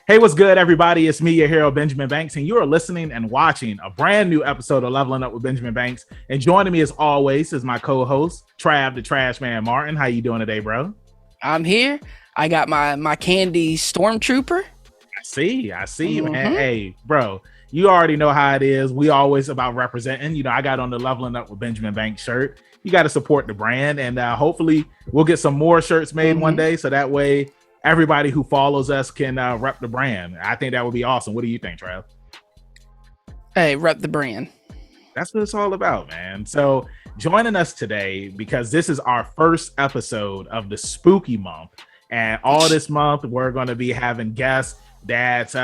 Hey, what's good, everybody? It's me, your hero, Benjamin Banks, and you are listening and watching a brand new episode of Leveling Up with Benjamin Banks. And joining me, as always, is my co-host, Trav, the Trash Man Martin. How you doing today, bro? I'm here. I got my candy stormtrooper. I see, man. Hey, bro, you already know how it is. We always about representing. You know, I got on the Leveling Up with Benjamin Banks shirt. You got to support the brand, and hopefully we'll get some more shirts made one day, so that way everybody who follows us can rep the brand. I think that would be awesome. What do you think, Trav? Hey, rep the brand. That's what it's all about, man. So joining us today, because this is our first episode of the spooky month. And all this month, we're going to be having guests that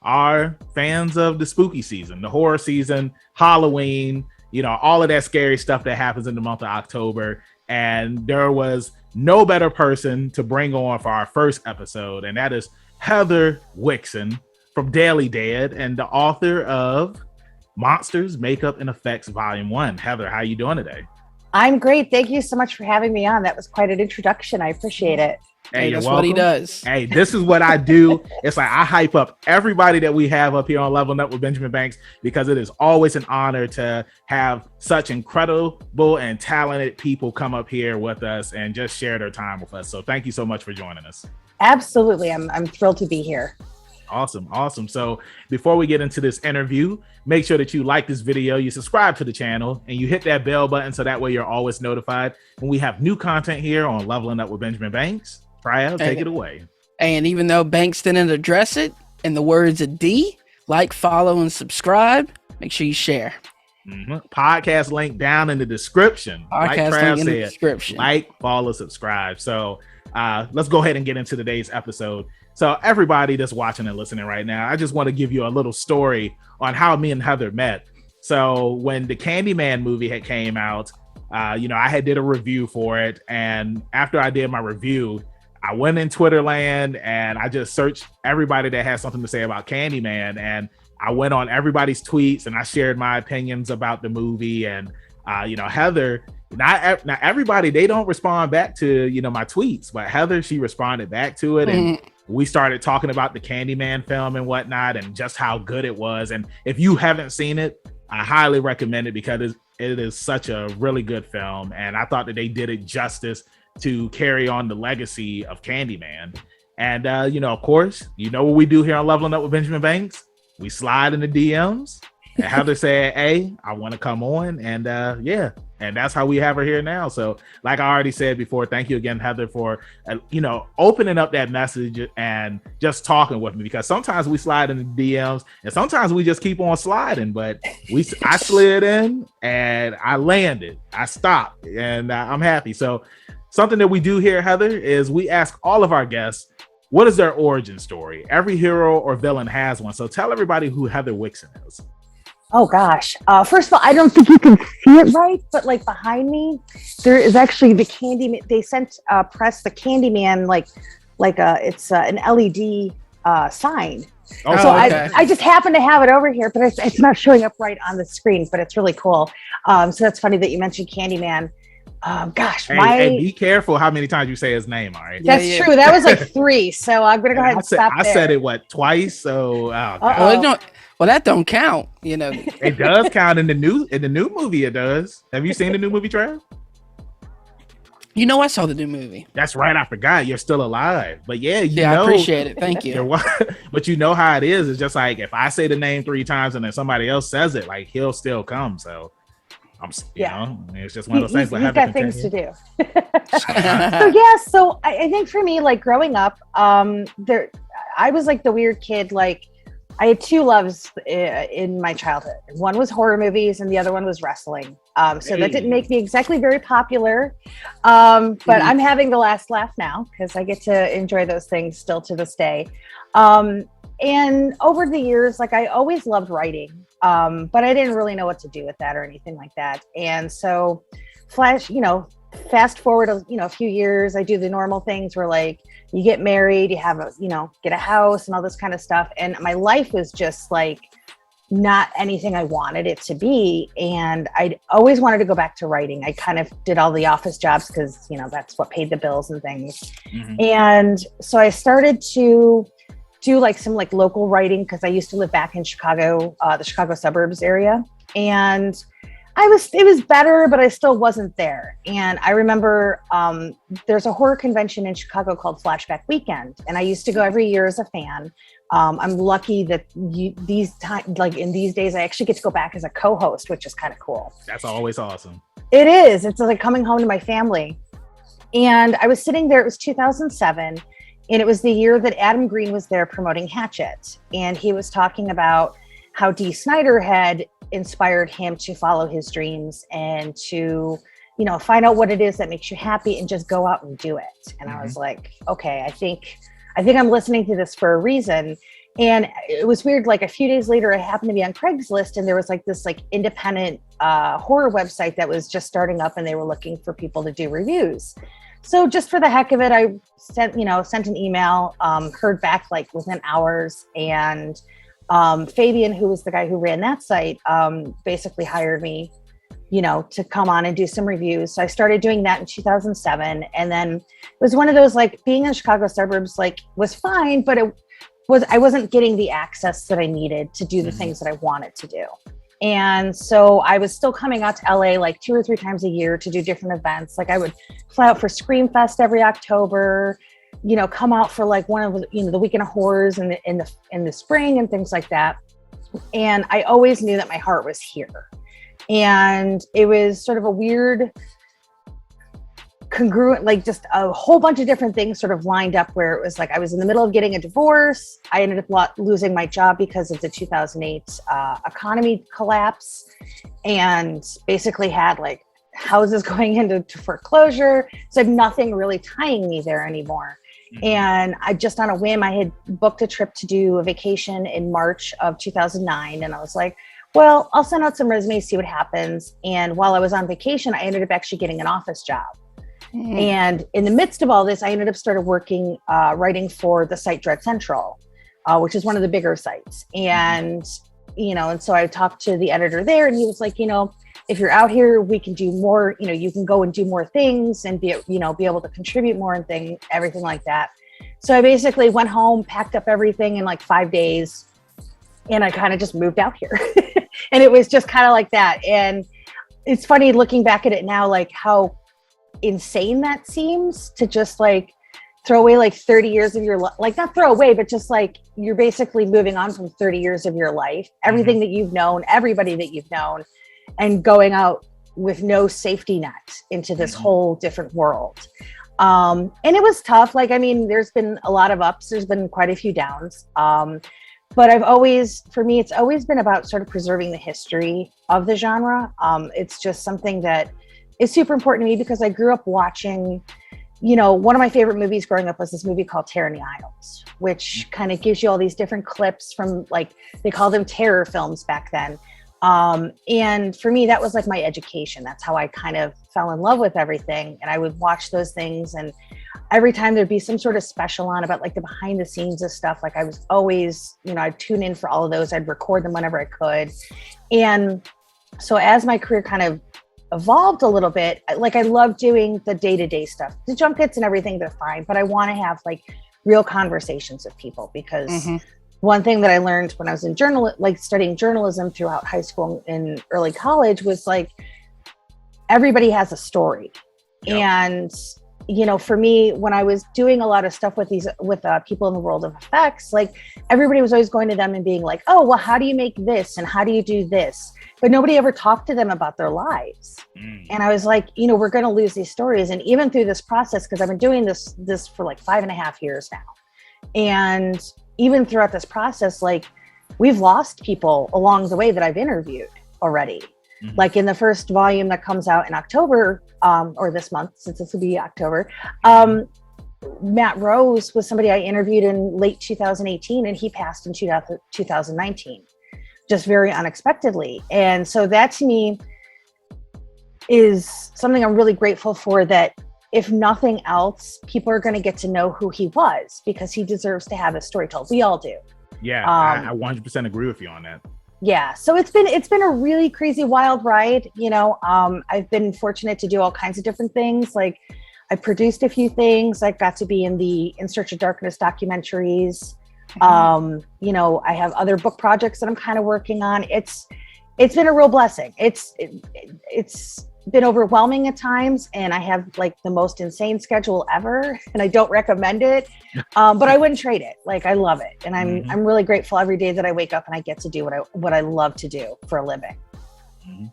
are fans of the spooky season, the horror season, Halloween, you know, all of that scary stuff that happens in the month of October. And there was no better person to bring on for our first episode, and that is Heather Wixson from Daily Dead and the author of Monsters, Makeup, and Effects Volume 1. Heather, how you doing today? I'm great. Thank you so much for having me on. That was quite an introduction. I appreciate it. Hey, that's welcome. What he does. Hey, this is what I do. It's like I hype up everybody that we have up here on Leveling Up with Benjamin Banks, because it is always an honor to have such incredible and talented people come up here with us and just share their time with us. So thank you so much for joining us. Absolutely. I'm thrilled to be here. Awesome. So before we get into this interview, make sure that you like this video, you subscribe to the channel, and you hit that bell button so that way you're always notified when we have new content here on Leveling Up with Benjamin Banks. Trav, take it away. And even though Banks didn't address it, in the words of D, like, follow, and subscribe. Make sure you share. Podcast link down in the description. Podcast like Trav link in said, the description. Like, follow, subscribe. So let's go ahead and get into today's episode. So everybody that's watching and listening right now, I just want to give you a little story on how me and Heather met. So when the Candyman movie had came out, I had did a review for it. And after I did my review, I went in Twitter land and I just searched everybody that has something to say about Candyman. And I went on everybody's tweets and I shared my opinions about the movie. And, Heather, not everybody, they don't respond back to, my tweets, but Heather, she responded back to it. And we started talking about the Candyman film and whatnot and just how good it was. And if you haven't seen it, I highly recommend it because it is such a really good film. And I thought that they did it justice to carry on the legacy of Candyman. And, of course, what we do here on Leveling Up with Benjamin Banks? We slide in the DMs and Heather said, hey, I want to come on. And and that's how we have her here now. So like I already said before, thank you again, Heather, for, opening up that message and just talking with me, because sometimes we slide in the DMs and sometimes we just keep on sliding, but I slid in and I landed, I stopped, and I'm happy. So something that we do here, Heather, is we ask all of our guests, what is their origin story? Every hero or villain has one. So tell everybody who Heather Wixson is. Oh gosh. First of all, I don't think you can see it right, but like behind me, there is actually the Candyman. They sent press the Candyman it's an LED sign. Oh, so okay. I just happen to have it over here, but it's not showing up right on the screen, but it's really cool. So that's funny that you mentioned Candyman. Hey, be careful how many times you say his name. All right, that's true. That was like 3, so I'm gonna go ahead and stop there. I said it twice, so well, that don't count. It does count in the new movie. It does. Have you seen the new movie, Trav? I saw the new movie. That's right. I forgot you're still alive. But I appreciate it. Thank you. But you know how it is. It's just like if I say the name 3 times and then somebody else says it, like he'll still come. So it's just one of those things. He's got things to do. So I think for me, like growing up, I was like the weird kid. Like I had 2 loves in my childhood. One was horror movies and the other one was wrestling. So that didn't make me exactly very popular. But I'm having the last laugh now because I get to enjoy those things still to this day. And over the years, like I always loved writing, but I didn't really know what to do with that or anything like that. And so fast forward, a few years, I do the normal things where like you get married, you have get a house and all this kind of stuff. And my life was just like not anything I wanted it to be. And I always wanted to go back to writing. I kind of did all the office jobs because, that's what paid the bills and things. And so I started to do like some like local writing because I used to live back in Chicago, the Chicago suburbs area. And it was better, but I still wasn't there. And I remember there's a horror convention in Chicago called Flashback Weekend. And I used to go every year as a fan. I'm lucky that in these days, I actually get to go back as a co-host, which is kind of cool. That's always awesome. It is. It's like coming home to my family. And I was sitting there, it was 2007. And it was the year that Adam Green was there promoting Hatchet. And he was talking about how Dee Snider had inspired him to follow his dreams and to, find out what it is that makes you happy and just go out and do it. And I was like, okay, I think I'm listening to this for a reason. And it was weird. Like a few days later, I happened to be on Craigslist and there was like this like independent horror website that was just starting up and they were looking for people to do reviews. So just for the heck of it, I sent an email, heard back like within hours, and Fabian, who was the guy who ran that site, basically hired me, to come on and do some reviews. So I started doing that in 2007. And then it was one of those, like, being in Chicago suburbs, like, was fine, but I wasn't getting the access that I needed to do the things that I wanted to do. And so I was still coming out to LA like 2 or 3 times a year to do different events. Like I would fly out for Screamfest every October, come out for like one of the Weekend of Horrors in the spring and things like that. And I always knew that my heart was here. And it was sort of a weird, congruent, like just a whole bunch of different things sort of lined up where it was like I was in the middle of getting a divorce. I ended up losing my job because of the 2008 economy collapse, and basically had like houses going into foreclosure. So I have nothing really tying me there anymore. And I just, on a whim, I had booked a trip to do a vacation in March of 2009. And I was like, well, I'll send out some resumes, see what happens. And while I was on vacation, I ended up actually getting an office job. And in the midst of all this, I ended up started working, writing for the site Dread Central, which is one of the bigger sites. And, and so I talked to the editor there and he was like, if you're out here, we can do more, you can go and do more things and be able to contribute more and everything like that. So I basically went home, packed up everything in like 5 days, and I kind of just moved out here. And it was just kind of like that. And it's funny looking back at it now, like how insane that seems to just like throw away like 30 years of your life, like not throw away, but just like you're basically moving on from 30 years of your life, everything that you've known, everybody that you've known, and going out with no safety net into this whole different world. And it was tough. Like, I mean, there's been a lot of ups, there's been quite a few downs. But for me, it's always been about sort of preserving the history of the genre. It's just something that is super important to me because I grew up watching, one of my favorite movies growing up was this movie called Terror in the Aisles, which kind of gives you all these different clips from, like, they call them terror films back then. And for me, that was like my education. That's how I kind of fell in love with everything. And I would watch those things. And every time there'd be some sort of special on about like the behind the scenes of stuff, like I was always, I'd tune in for all of those. I'd record them whenever I could. And so as my career kind of evolved a little bit, like I love doing the day-to-day stuff. The jump hits and everything, they're fine. But I want to have like real conversations with people because one thing that I learned when I was in studying journalism throughout high school and early college was like, everybody has a story. Yep. And, for me, when I was doing a lot of stuff with people in the world of effects, like everybody was always going to them and being like, oh, well, how do you make this? And how do you do this? But nobody ever talked to them about their lives. And I was like, we're going to lose these stories. And even through this process, because I've been doing this for like 5.5 years now. And even throughout this process, like we've lost people along the way that I've interviewed already. Like in the first volume that comes out in October, or this month, since this will be October, Matt Rose was somebody I interviewed in late 2018 and he passed in 2019, just very unexpectedly. And so that to me is something I'm really grateful for, that if nothing else, people are going to get to know who he was because he deserves to have his story told. We all do. Yeah, I 100% agree with you on that. Yeah, so it's been a really crazy, wild ride. I've been fortunate to do all kinds of different things. Like I produced a few things. I got to be in the In Search of Darkness documentaries. You know, I have other book projects that I'm kind of working on. It's been a real blessing. It's been overwhelming at times, and I have like the most insane schedule ever, and I don't recommend it. But I wouldn't trade it. Like, I love it, and I'm really grateful every day that I wake up and I get to do what I love to do for a living. Mm-hmm.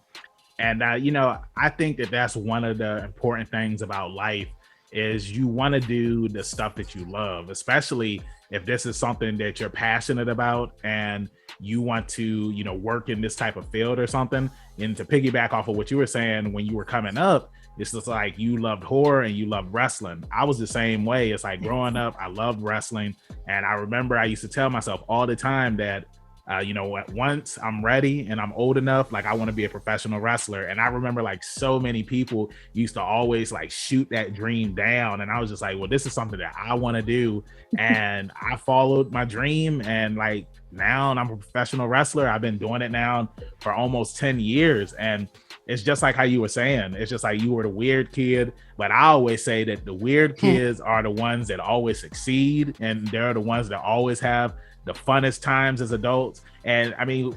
And you know, I think that that's one of the important things about life is you want to do the stuff that you love, especially if this is something that you're passionate about and you want to, you know, work in this type of field or something. And to piggyback off of what you were saying when you were coming up, it's just like you loved horror and you loved wrestling. I was the same way. It's like growing up, I loved wrestling. And I remember I used to tell myself all the time that, you know, once I'm ready and I'm old enough, like I want to be a professional wrestler. And I remember like so many people used to always like shoot that dream down. And I was just like, well, this is something that I want to do. And I followed my dream, and like now I'm a professional wrestler. I've been doing it now for almost 10 years. And it's just like how you were saying, it's just like you were the weird kid. But I always say that the weird kids are the ones that always succeed, and they're the ones that always have the funnest times as adults. And I mean,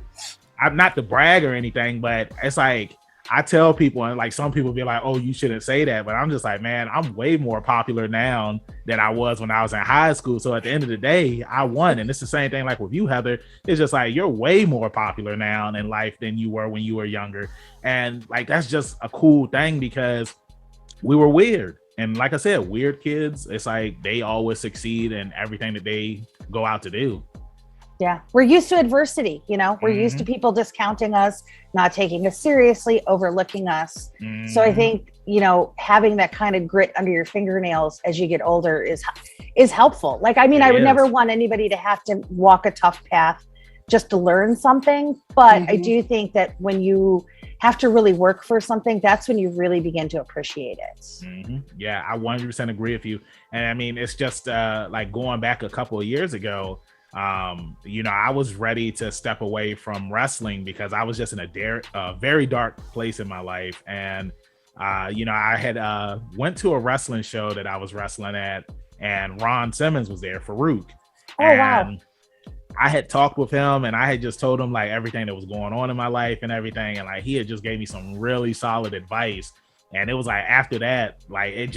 I'm not to brag or anything, but it's like I tell people, and like some people be like, oh, you shouldn't say that, but I'm just like, man, I'm way more popular now than I was when I was in high school. So at the end of the day, I won. And it's the same thing like with you, Heather. It's just like you're way more popular now in life than you were when you were younger. And like that's just a cool thing because we were weird. And like I said, weird kids, it's like they always succeed in everything that they go out to do. Yeah, we're used to adversity, you know, we're used to people discounting us, not taking us seriously, overlooking us. So I think, you know, having that kind of grit under your fingernails as you get older is helpful. Like, I mean, I would never want anybody to have to walk a tough path just to learn something. But I do think that when you have to really work for something, that's when you really begin to appreciate it. Yeah, I 100% agree with you. And I mean, it's just like going back a couple of years ago, you know, I was ready to step away from wrestling because I was just in a very dark place in my life. And, you know, I had went to a wrestling show that I was wrestling at, and Ron Simmons was there, Farouk. Wow. I had talked with him, and I had just told him like everything that was going on in my life and everything. And like, he had just gave me some really solid advice. And it was like, after that, like, it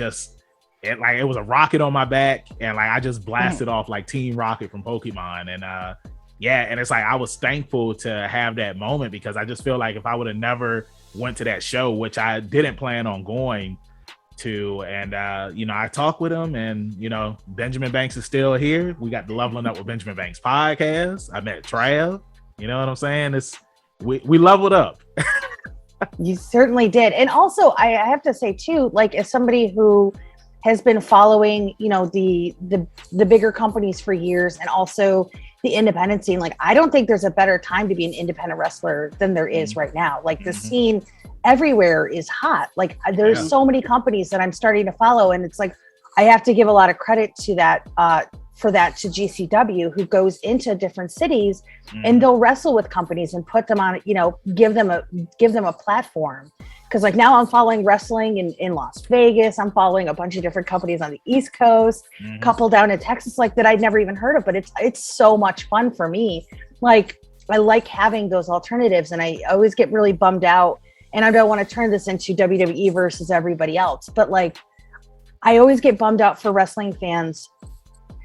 was a rocket on my back, and like I just blasted off like Team Rocket from Pokemon. And yeah, and it's like I was thankful to have that moment because I just feel like if I would have never went to that show, which I didn't plan on going to, and you know, I talked with him, and you know, Benjamin Banks is still here. We got the Leveling Up with Benjamin Banks podcast. I met Trav. You know what I'm saying? We leveled up. You certainly did. And also I have to say too, like as somebody who has been following, you know, the bigger companies for years, and also the independent scene. Like, I don't think there's a better time to be an independent wrestler than there is right now. Like, the scene everywhere is hot. Like, there's so many companies that I'm starting to follow, and it's like I have to give a lot of credit to that to GCW, who goes into different cities and they'll wrestle with companies and put them on, you know, give them a platform. Because like now I'm following wrestling in Las Vegas. I'm following a bunch of different companies on the East Coast, couple down in Texas, like that I'd never even heard of. But it's so much fun for me. Like, I like having those alternatives, and I always get really bummed out. And I don't want to turn this into WWE versus everybody else, but like, I always get bummed out for wrestling fans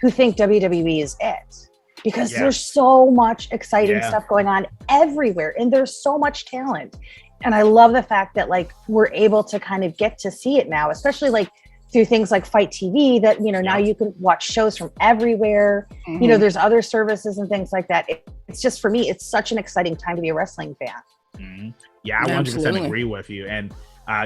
who think WWE is it, because there's so much exciting stuff going on everywhere, and there's so much talent. And I love the fact that like we're able to kind of get to see it now, especially like through things like Fight TV, that, you know, now you can watch shows from everywhere. You know, there's other services and things like that. It's just, for me, it's such an exciting time to be a wrestling fan. Yeah, I 100% agree with you. And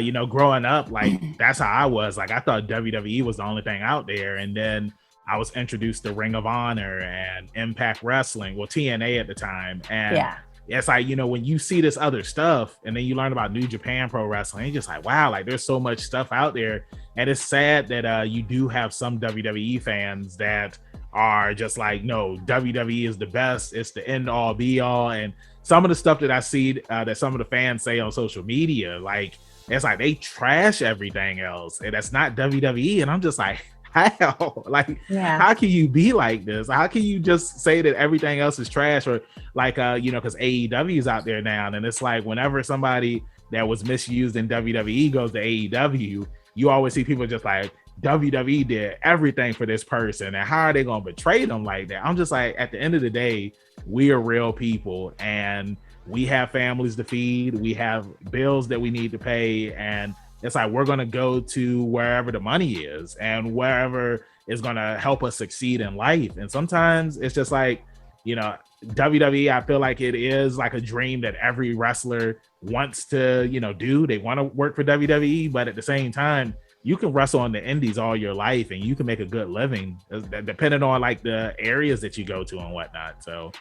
you know, growing up, like that's how I was. Like, I thought WWE was the only thing out there, and then I was introduced to Ring of Honor and Impact Wrestling, well, TNA at the time. And it's like, you know, when you see this other stuff and then you learn about New Japan Pro Wrestling, you're just like, wow, like there's so much stuff out there. And it's sad that you do have some WWE fans that are just like, no, WWE is the best. It's the end all be all. And some of the stuff that I see that some of the fans say on social media, like, it's like they trash everything else, and that's not WWE. And I'm just like, How? Like, how can you be like this? How can you just say that everything else is trash? Or like, because AEW is out there now, and it's like whenever somebody that was misused in WWE goes to AEW, you always see people just like, WWE did everything for this person, and how are they gonna betray them like that? I'm just like, at the end of the day, we are real people, and we have families to feed, we have bills that we need to pay, and it's like we're gonna go to wherever the money is and wherever is gonna help us succeed in life. And sometimes it's just like, WWE, I feel like it is like a dream that every wrestler wants to, do. They want to work for WWE, but at the same time, you can wrestle on the indies all your life and you can make a good living, depending on like the areas that you go to and whatnot. So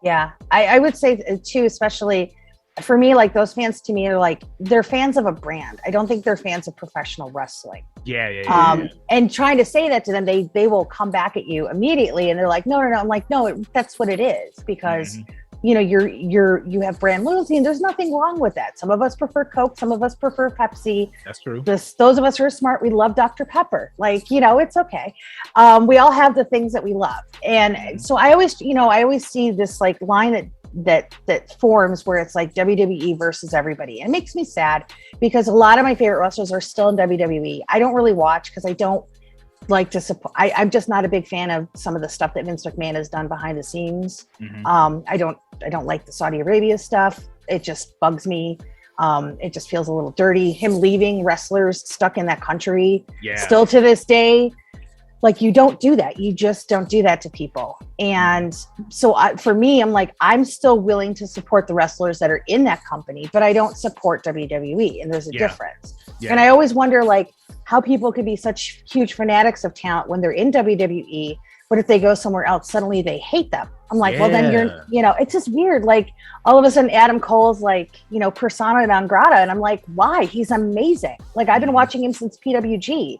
yeah, I would say too, especially for me, like those fans to me are like, they're fans of a brand. I don't think they're fans of professional wrestling. Yeah. And trying to say that to them, they will come back at you immediately, and they're like, no. I'm like, no, that's what it is, because you have brand loyalty, and there's nothing wrong with that. Some of us prefer Coke, some of us prefer Pepsi. That's true. Those of us who are smart, we love Dr. Pepper. Like, it's okay. We all have the things that we love. And so I always see this like line that forms where it's like WWE versus everybody. And it makes me sad because a lot of my favorite wrestlers are still in WWE. I don't really watch because I don't like to support. I'm just not a big fan of some of the stuff that Vince McMahon has done behind the scenes. I don't like the Saudi Arabia stuff. It just bugs me. It just feels a little dirty. Him leaving wrestlers stuck in that country still to this day. Like, you don't do that. You just don't do that to people. And so for me, I'm like, I'm still willing to support the wrestlers that are in that company, but I don't support WWE. And there's a difference. And I always wonder, like, how people could be such huge fanatics of talent when they're in WWE, but if they go somewhere else, suddenly they hate them. I'm like, well, then it's just weird. Like, all of a sudden Adam Cole's like, persona non grata. And I'm like, why? He's amazing. Like, I've been watching him since PWG.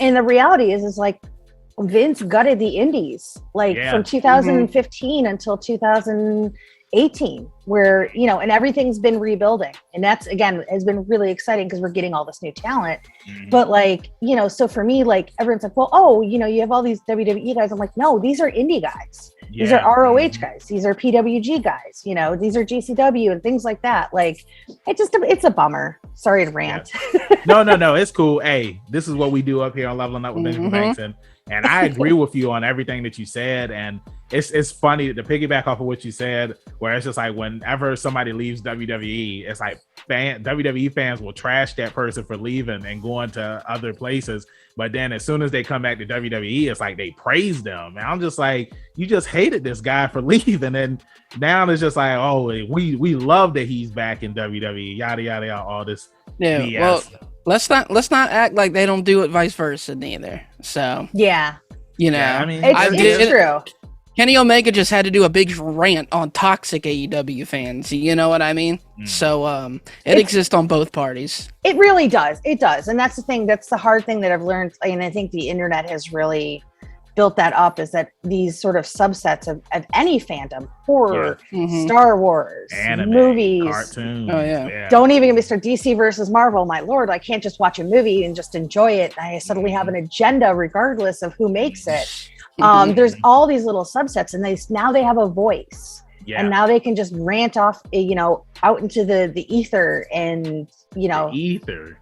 And the reality is like, Vince gutted the indies from 2015 until 2018, where, and everything's been rebuilding. And that's, again, has been really exciting because we're getting all this new talent. But like, so for me, like, everyone's like, well, you have all these WWE guys. I'm like, no, these are indie guys. These are ROH guys. These are PWG guys. These are GCW and things like that. Like, it's a bummer. Sorry to rant. No, it's cool. Hey, this is what we do up here on Leveling Up with Benjamin Banks, and I agree with you on everything that you said. And it's funny to piggyback off of what you said, where it's just like whenever somebody leaves WWE, it's like WWE fans will trash that person for leaving and going to other places. But then as soon as they come back to WWE, it's like they praise them. And I'm just like, you just hated this guy for leaving. And now it's just like, oh, we love that he's back in WWE, yada, yada, yada, all this BS. Well, let's not act like they don't do it vice versa neither. So I mean, it's true. Kenny Omega just had to do a big rant on toxic AEW fans. You know what I mean? So it exists on both parties. It really does. It does. And that's the thing. That's the hard thing that I've learned. And I think the internet has really built that up, is that these sort of subsets of any fandom, horror, Star Wars, anime, movies, cartoons. Don't even get me started. DC versus Marvel. My Lord, I can't just watch a movie and just enjoy it. I suddenly have an agenda regardless of who makes it. There's all these little subsets, and they have a voice, and now they can just rant off, out into the ether, and the ether.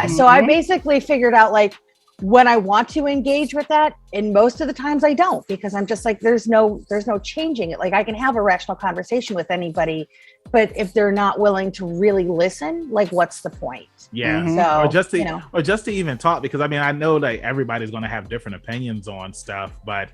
So I basically figured out, like, when I want to engage with that, and most of the times I don't, because I'm just like, there's no changing it. Like, I can have a rational conversation with anybody, but if they're not willing to really listen, like, what's the point? So, or just to even talk, because I mean, I know that everybody's going to have different opinions on stuff, but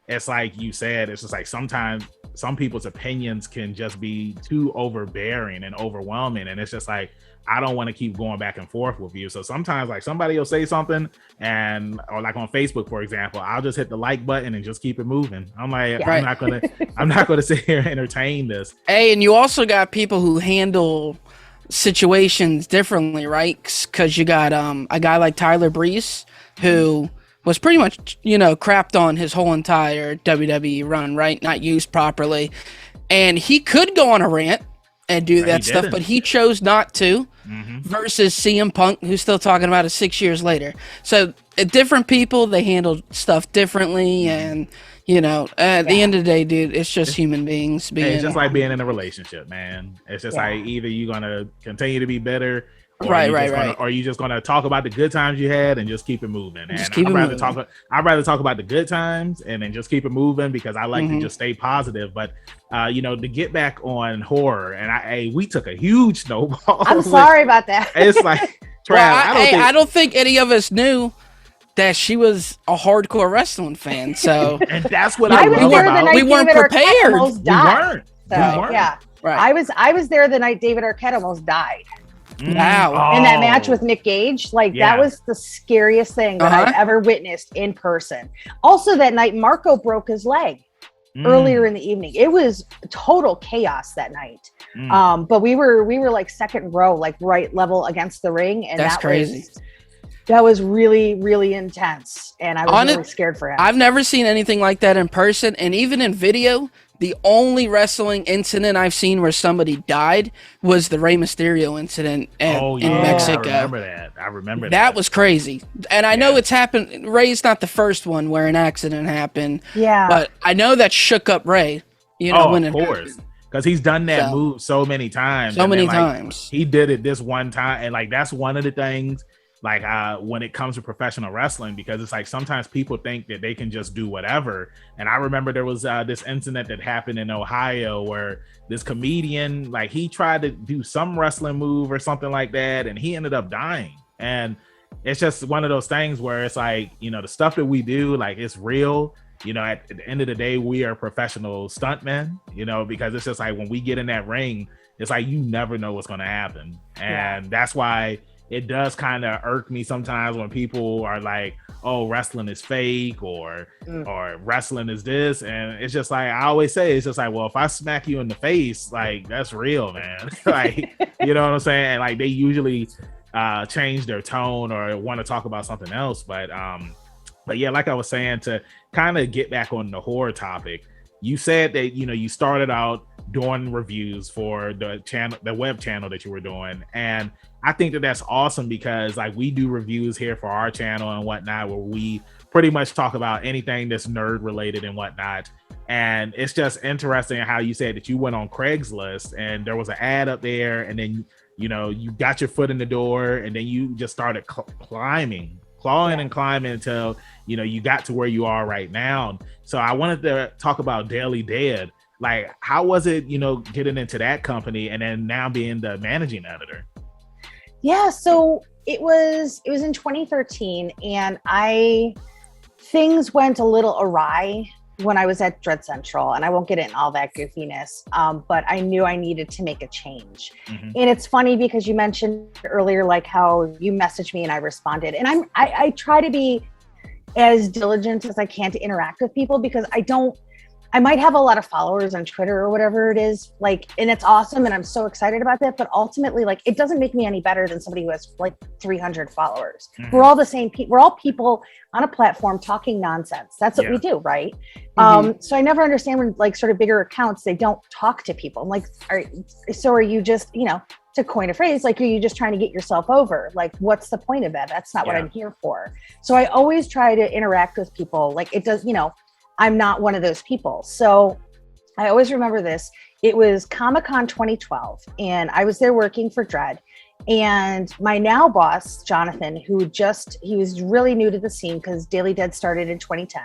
it's like you said, it's just like sometimes some people's opinions can just be too overbearing and overwhelming, and it's just like, I don't want to keep going back and forth with you. So sometimes, like, somebody will say something, or like on Facebook, for example, I'll just hit the like button and just keep it moving. I'm like, I'm not gonna sit here and entertain this. Hey, and you also got people who handle situations differently, right? Because you got a guy like Tyler Breeze, who was pretty much, crapped on his whole entire WWE run, right? Not used properly. And he could go on a rant and do But that he stuff, didn't. but he chose not to. Mhm. Versus CM Punk, who's still talking about it 6 years later. So different people, they handle stuff differently, and at the end of the day, dude, it's just human beings being. Hey, it's just like being in a relationship, man. It's just like either you're gonna continue to be bitter, or or you just gonna talk about the good times you had and just keep it moving. And I'd rather talk about the good times and then just keep it moving, because I like to just stay positive. But to get back on horror, and we took a huge snowball. I'm sorry about that. It's like, Trav, I don't think any of us knew that she was a hardcore wrestling fan. So and that's what I was there the night we weren't David Arquette prepared. almost died. We weren't. Yeah, right. I was there the night David Arquette almost died. Wow. In that match with Nick Gage, that was the scariest thing that I've ever witnessed in person. Also, that night Marco broke his leg earlier in the evening. It was total chaos that night. But we were like second row, like right level against the ring, and that's crazy. That was really, really intense, and I was really scared for him. I've never seen anything like that in person, and even in video, the only wrestling incident I've seen where somebody died was the Rey Mysterio incident in Mexico. I remember that. That was crazy. And I know it's happened. Rey's not the first one where an accident happened. Yeah. But I know that shook up Rey. When of course. Because he's done that move so many times. Times. He did it this one time. And that's one of the things, when it comes to professional wrestling, because it's like sometimes people think that they can just do whatever. And I remember there was this incident that happened in Ohio where this comedian, he tried to do some wrestling move or something like that, and he ended up dying. And it's just one of those things where it's like, the stuff that we do, it's real. At the end of the day, we are professional stuntmen, because it's just like when we get in that ring, it's like you never know what's going to happen. And that's why it does kind of irk me sometimes when people are like, oh, wrestling is fake or wrestling is this. And it's just like, I always say, it's just like, well, if I smack you in the face, that's real, man. You know what I'm saying? And they usually change their tone or want to talk about something else. But yeah, like I was saying, to kind of get back on the horror topic, you said that, you started out doing reviews for the channel, the web channel that you were doing. And I think that that's awesome, because we do reviews here for our channel and whatnot, where we pretty much talk about anything that's nerd related and whatnot. And it's just interesting how you said that you went on Craigslist and there was an ad up there, and then, you got your foot in the door, and then you just started clawing and climbing until, you got to where you are right now. So I wanted to talk about Daily Dead. How was it, getting into that company and then now being the managing editor? Yeah, so it was in 2013, and things went a little awry when I was at Dread Central, and I won't get into all that goofiness, but I knew I needed to make a change. And it's funny because you mentioned earlier, how you messaged me and I responded, and I try to be as diligent as I can to interact with people, because I might have a lot of followers on Twitter or whatever it is, and it's awesome, and I'm so excited about that. But ultimately, it doesn't make me any better than somebody who has 300 followers. We're all the same people. We're all people on a platform talking nonsense. That's what we do, right? So I never understand when sort of bigger accounts, they don't talk to people. I'm like, are you just, to coin a phrase, are you just trying to get yourself over? What's the point of that? That's not what I'm here for. So I always try to interact with people. It does, I'm not one of those people. So I always remember this. It was Comic-Con 2012, and I was there working for Dread. And my now boss, Jonathan, he was really new to the scene because Daily Dead started in 2010.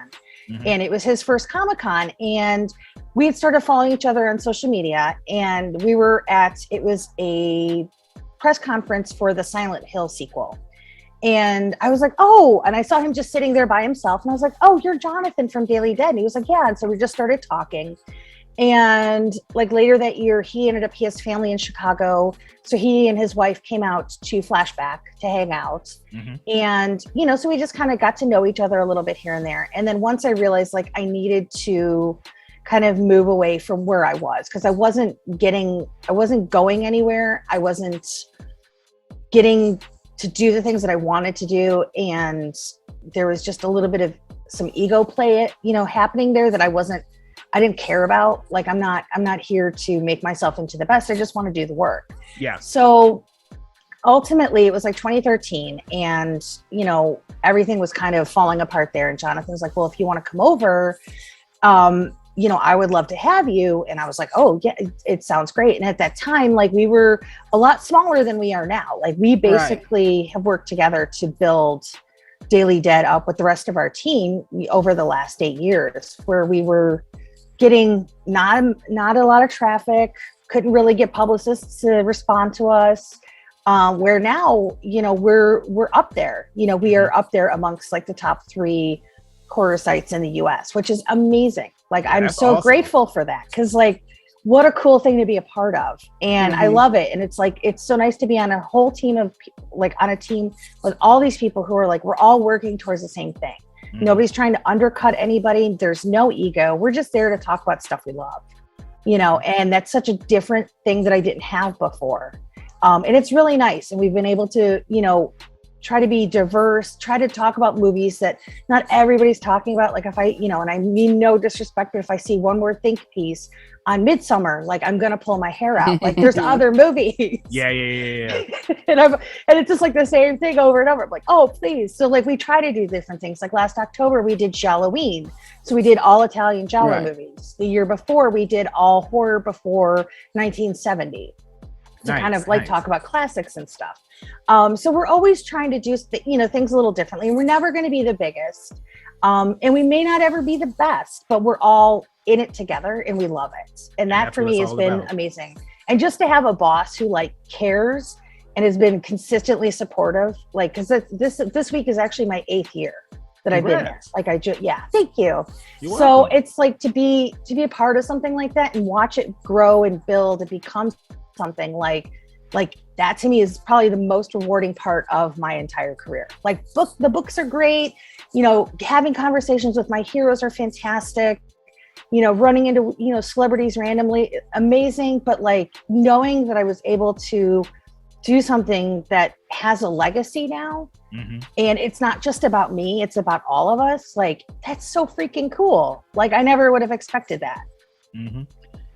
And it was his first Comic-Con. And we had started following each other on social media. And it was a press conference for the Silent Hill sequel. And I was like, oh, and I saw him just sitting there by himself. And I was like, oh, you're Jonathan from Daily Dead. And he was like, yeah. And so we just started talking. And later that year, he has family in Chicago. So he and his wife came out to Flashback to hang out. And, so we just kind of got to know each other a little bit here and there. And then once I realized I needed to kind of move away from where I was, because I wasn't going anywhere. I wasn't getting to do the things that I wanted to do. And there was just a little bit of some ego play, happening there that I I didn't care about. Like, I'm not here to make myself into the best. I just want to do the work. Yeah. So ultimately it was like 2013, and everything was kind of falling apart there. And Jonathan was like, well, if you want to come over, I would love to have you. And I was like, oh yeah, it sounds great. And at that time, like, we were a lot smaller than we are now. Like, we basically have worked together to build Daily Dead up with the rest of our team over the last 8 years, where we were getting not a lot of traffic, couldn't really get publicists to respond to us. Where now, we're up there. We are up there amongst like the top 3 horror sites in the US, which is amazing. Like, I'm so awesome. Grateful for that, because like, what a cool thing to be a part of. And I love it. And it's like, it's so nice to be on a whole team of on a team with all these people who are like, we're all working towards the same thing. Nobody's trying to undercut anybody. There's no ego. We're just there to talk about stuff we love, and that's such a different thing that I didn't have before. And it's really nice. And we've been able to, try to be diverse, try to talk about movies that not everybody's talking about. Like, if I, and I mean no disrespect, but if I see one more think piece on Midsummer, like, I'm going to pull my hair out. Like, there's other movies. Yeah. and it's just like the same thing over and over. I'm like, oh, please. So like, we try to do different things. Like last October, we did Halloween. So we did all Italian Giallo movies. The year before, we did all horror before 1970. To kind of like talk about classics and stuff. So we're always trying to do things a little differently. And we're never going to be the biggest. And we may not ever be the best, but we're all in it together and we love it. And that for me has been amazing. And just to have a boss who like cares and has been consistently supportive, like, because this week is actually my 8th year that I've been there. Like, thank you. You're so welcome. It's like to be a part of something like that and watch it grow and build and become something like that, to me, is probably the most rewarding part of my entire career. Like, the books are great, having conversations with my heroes are fantastic, running into celebrities randomly, amazing. But like, knowing that I was able to do something that has a legacy now, and it's not just about me, it's about all of us, like, that's so freaking cool. Like, I never would have expected that.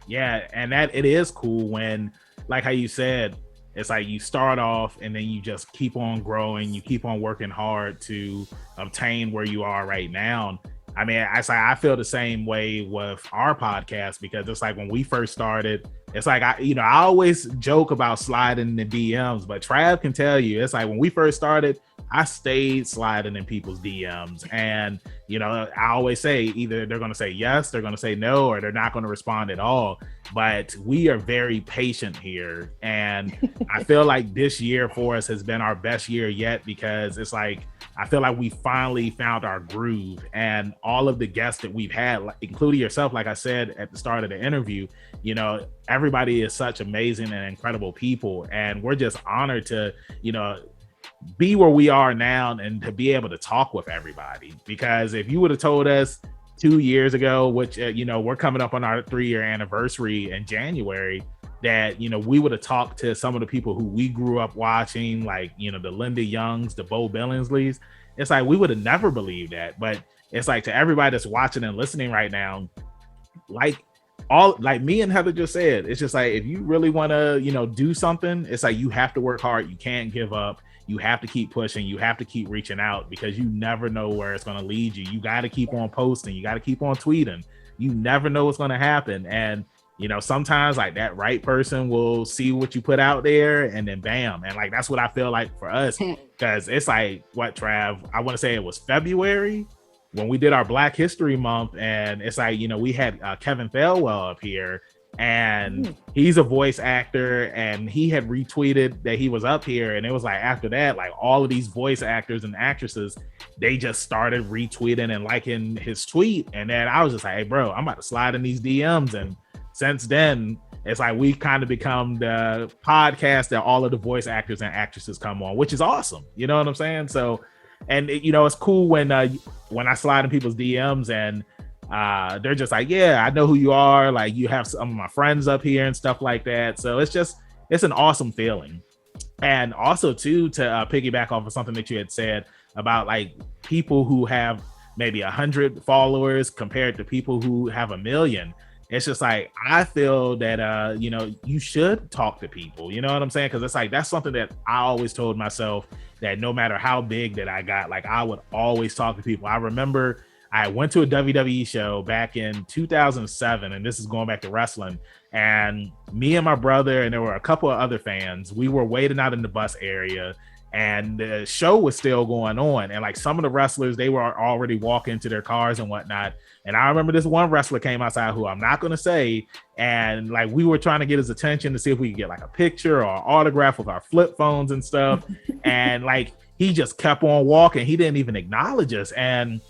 Yeah, and that it is cool when, like how you said, it's like you start off and then you just keep on growing, you keep on working hard to obtain where you are right now. I mean, I feel the same way with our podcast, because it's like when we first started, it's like, I always joke about sliding in the DMs, but Trav can tell you, it's like when we first started, I stayed sliding in people's DMs. And, I always say either they're going to say yes, they're going to say no, or they're not going to respond at all. But we are very patient here. And I feel like this year for us has been our best year yet, because it's like, I feel like we finally found our groove. And all of the guests that we've had, including yourself, like I said at the start of the interview, everybody is such amazing and incredible people. And we're just honored to, be where we are now and to be able to talk with everybody. Because if you would have told us 2 years ago, which, we're coming up on our 3-year anniversary in January, that, we would have talked to some of the people who we grew up watching, like, the Linda Youngs, the Bo Billingsleys, it's like, we would have never believed that. But it's like, to everybody that's watching and listening right now, like me and Heather just said, it's just like, if you really want to, do something, it's like, you have to work hard. You can't give up. You have to keep pushing. You have to keep reaching out, because you never know where it's going to lead you. You got to keep on posting. You got to keep on tweeting. You never know what's going to happen. And, sometimes like that right person will see what you put out there and then bam. And like, that's what I feel like for us, because it's like, what, Trav, I want to say it was February when we did our Black History Month. And it's like, we had Kevin Thelwell up here, and he's a voice actor, and he had retweeted that he was up here. And it was like, after that, like, all of these voice actors and actresses, they just started retweeting and liking his tweet. And then I was just like, hey bro, I'm about to slide in these DMs. And since then, it's like, we've kind of become the podcast that all of the voice actors and actresses come on, which is awesome. You know what I'm saying? So, and it's cool when I slide in people's DMs and they're just like, yeah, I know who you are. Like, you have some of my friends up here and stuff like that. So it's an awesome feeling. And also too, to piggyback off of something that you had said about like people who have maybe 100 followers compared to people who have 1 million. It's just like, I feel that, you know, you should talk to people, you know what I'm saying? Because it's like, that's something that I always told myself, that no matter how big that I got, like, I would always talk to people. I remember I went to a WWE show back in 2007, and this is going back to wrestling, and me and my brother, and there were a couple of other fans, we were waiting out in the bus area, and the show was still going on, and like some of the wrestlers, they were already walking to their cars and whatnot. And I remember this one wrestler came outside, who I'm not going to say, and like we were trying to get his attention to see if we could get like a picture or an autograph with our flip phones and stuff. And like he just kept on walking. He didn't even acknowledge us. And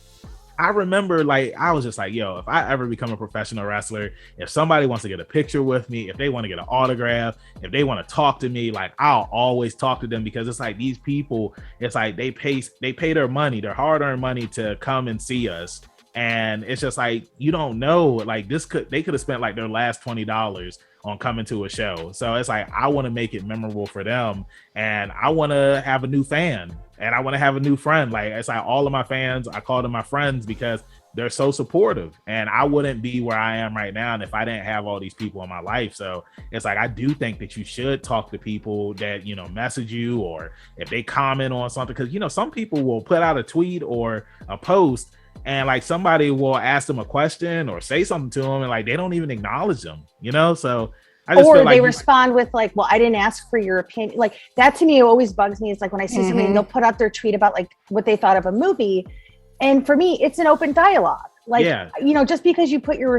I remember, like, I was just like, yo, if I ever become a professional wrestler, if somebody wants to get a picture with me, if they want to get an autograph, if they want to talk to me, like, I'll always talk to them, because it's like these people, it's like they pay their money, their hard-earned money to come and see us. And it's just like, you don't know, like they could have spent like their last $20 on coming to a show. So it's like, I want to make it memorable for them, and I want to have a new fan, and I want to have a new friend. Like, it's like all of my fans, I call them my friends, because they're so supportive, and I wouldn't be where I am right now if I didn't have all these people in my life. So it's like, I do think that you should talk to people that, you know, message you, or if they comment on something, because, you know, some people will put out a tweet or a post, and like somebody will ask them a question or say something to them, and like they don't even acknowledge them, you know? So I just feel like they respond with like, well, I didn't ask for your opinion. Like that to me always bugs me. It's like when I see somebody and they'll put out their tweet about like what they thought of a movie. And for me, it's an open dialogue. Like, you know, just because you put your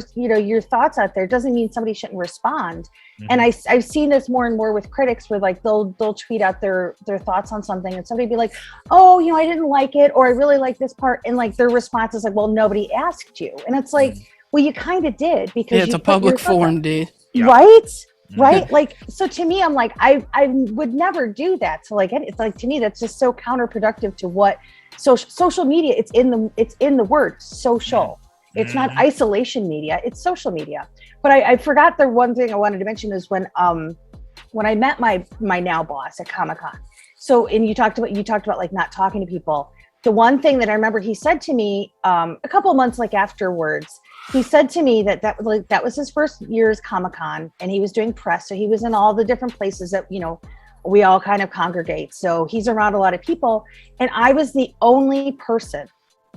thoughts out there doesn't mean somebody shouldn't respond. And I've seen this more and more with critics, where like they'll tweet out their thoughts on something, and somebody be like, oh, you know, I didn't like it, or I really like this part. And like their response is like, well, nobody asked you. And it's like, well, you kind of did, because it's a public forum, dude. Right? Right? Like, so to me, I'm like, I would never do that. So like, it's like, to me, that's just so counterproductive to what social media, it's in the word social. It's not isolation media, it's social media. But I forgot the one thing I wanted to mention is when I met my now boss at Comic-Con. So, and you talked about like not talking to people. The one thing that I remember he said to me a couple of months like afterwards, he said to me that was his first year's Comic-Con, and he was doing press. So he was in all the different places that, you know, we all kind of congregate. So he's around a lot of people. And I was the only person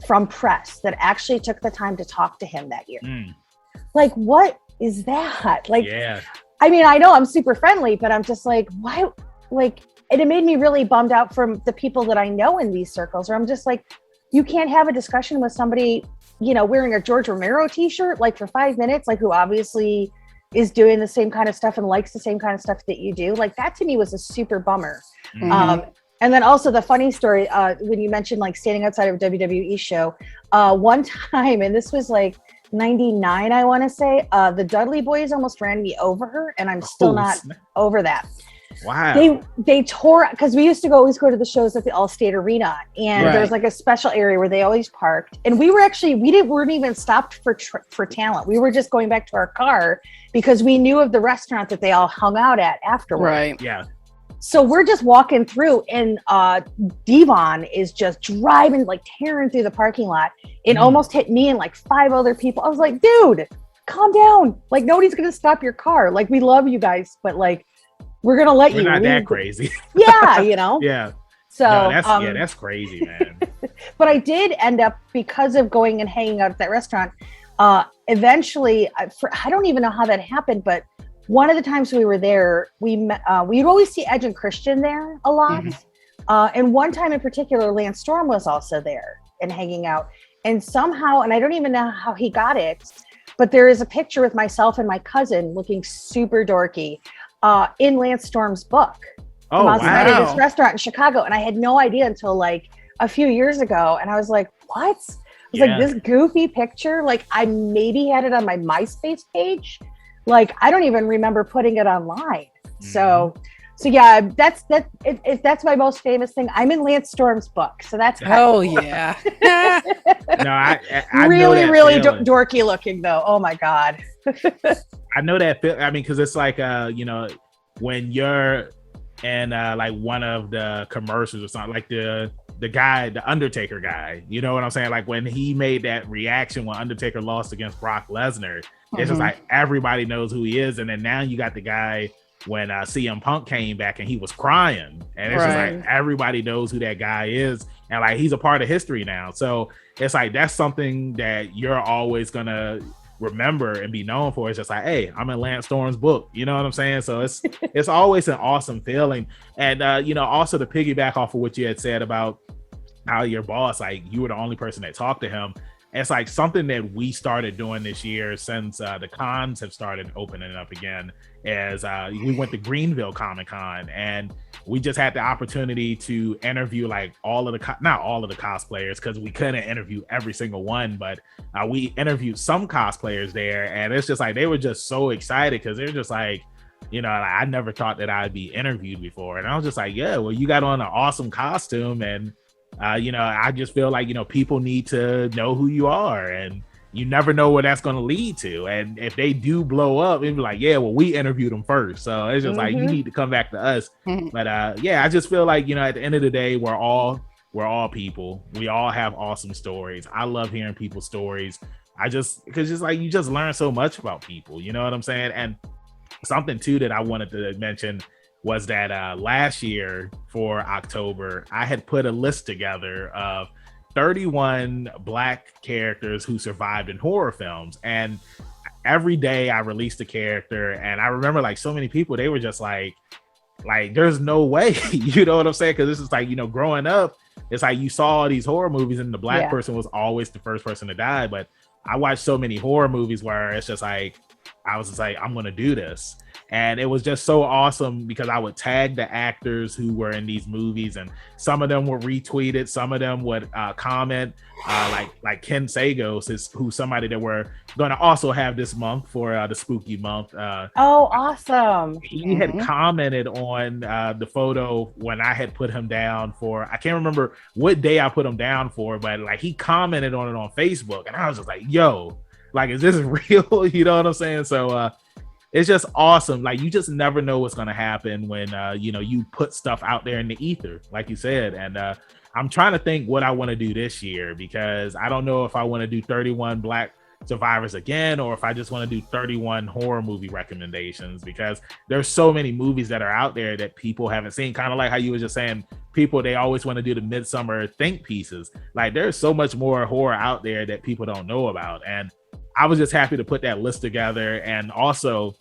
from press that actually took the time to talk to him that year. Like, what is that? Like, I mean, I know I'm super friendly, but I'm just like, why? Like, and it made me really bummed out from the people that I know in these circles, where I'm just like, you can't have a discussion with somebody, you know, wearing a George Romero t-shirt, like for 5 minutes, like who obviously is doing the same kind of stuff and likes the same kind of stuff that you do. Like that to me was a super bummer. And then also the funny story, when you mentioned like standing outside of a WWE show, one time, and this was like 99, I want to say, the Dudley Boys almost ran me over, and I'm still not over that. Wow. They tore, because we used to always go to the shows at the Allstate Arena, and there's like a special area where they always parked. And we weren't even stopped for talent. We were just going back to our car because we knew of the restaurant that they all hung out at afterward. Right. Yeah. So we're just walking through, and Devon is just driving, like tearing through the parking lot, and almost hit me and like 5 other people. I was like, dude, calm down. Like, nobody's going to stop your car. Like, we love you guys, but like, we're going to let you. We're not that crazy. Yeah, you know? Yeah. So no, that's crazy, man. But I did end up, because of going and hanging out at that restaurant, eventually, I don't even know how that happened, but one of the times we were there, we'd always see Edge and Christian there a lot. And one time in particular, Lance Storm was also there and hanging out. And somehow, and I don't even know how he got it, but there is a picture with myself and my cousin looking super dorky in Lance Storm's book. Oh, wow. At this restaurant in Chicago. And I had no idea until like a few years ago. And I was like, what? I was like, this goofy picture, like I maybe had it on my MySpace page. Like, I don't even remember putting it online. So yeah, that's my most famous thing. I'm in Lance Storm's book. So that's yeah. No, I really, really dorky looking though. Oh my God. I know that. I mean, cause it's like, you know, when you're in like one of the commercials or something, like the the guy, the Undertaker guy. You know what I'm saying? Like when he made that reaction when Undertaker lost against Brock Lesnar, it's just like everybody knows who he is. And then now you got the guy when CM Punk came back and he was crying, and it's just like everybody knows who that guy is, and like he's a part of history now. So it's like that's something that you're always gonna remember and be known for. It's just like, hey, I'm in Lance Storm's book. You know what I'm saying? So it's always an awesome feeling. And you know, also to piggyback off of what you had said about how your boss, like you were the only person that talked to him. It's like something that we started doing this year since the cons have started opening up again, as we went to Greenville Comic-Con, and we just had the opportunity to interview like all of the not all of the cosplayers, because we couldn't interview every single one, but we interviewed some cosplayers there, and it's just like they were just so excited because they're just like, you know, like, I never thought that I'd be interviewed before. And I was just like, yeah, well, you got on an awesome costume, and you know, I just feel like, you know, people need to know who you are, and you never know where that's going to lead to. And if they do blow up, it'd be like, yeah, well, we interviewed them first. So it's just like, you need to come back to us. But yeah, I just feel like, you know, at the end of the day, we're all people. We all have awesome stories. I love hearing people's stories. Because it's like, you just learn so much about people, you know what I'm saying? And something too that I wanted to mention was that last year for October, I had put a list together of 31 Black characters who survived in horror films. And every day I released a character, and I remember like so many people, they were just like there's no way, you know what I'm saying? Because this is like, you know, growing up, it's like you saw all these horror movies and the Black person was always the first person to die. But I watched so many horror movies where it's just like, I was just like, I'm going to do this. And it was just so awesome because I would tag the actors who were in these movies, and some of them would retweet it. Some of them would comment, like Ken Sagos is who's somebody that we're going to also have this month for the spooky month. Oh, awesome. He had commented on the photo when I had put him down for, I can't remember what day I put him down for, but like he commented on it on Facebook, and I was just like, yo, like, is this real? You know what I'm saying? So it's just awesome. Like, you just never know what's going to happen when, you know, you put stuff out there in the ether, like you said. And I'm trying to think what I want to do this year, because I don't know if I want to do 31 Black survivors again, or if I just want to do 31 horror movie recommendations, because there's so many movies that are out there that people haven't seen. Kind of like how you were just saying, people, they always want to do the Midsummer think pieces. Like, there's so much more horror out there that people don't know about. And I was just happy to put that list together. And also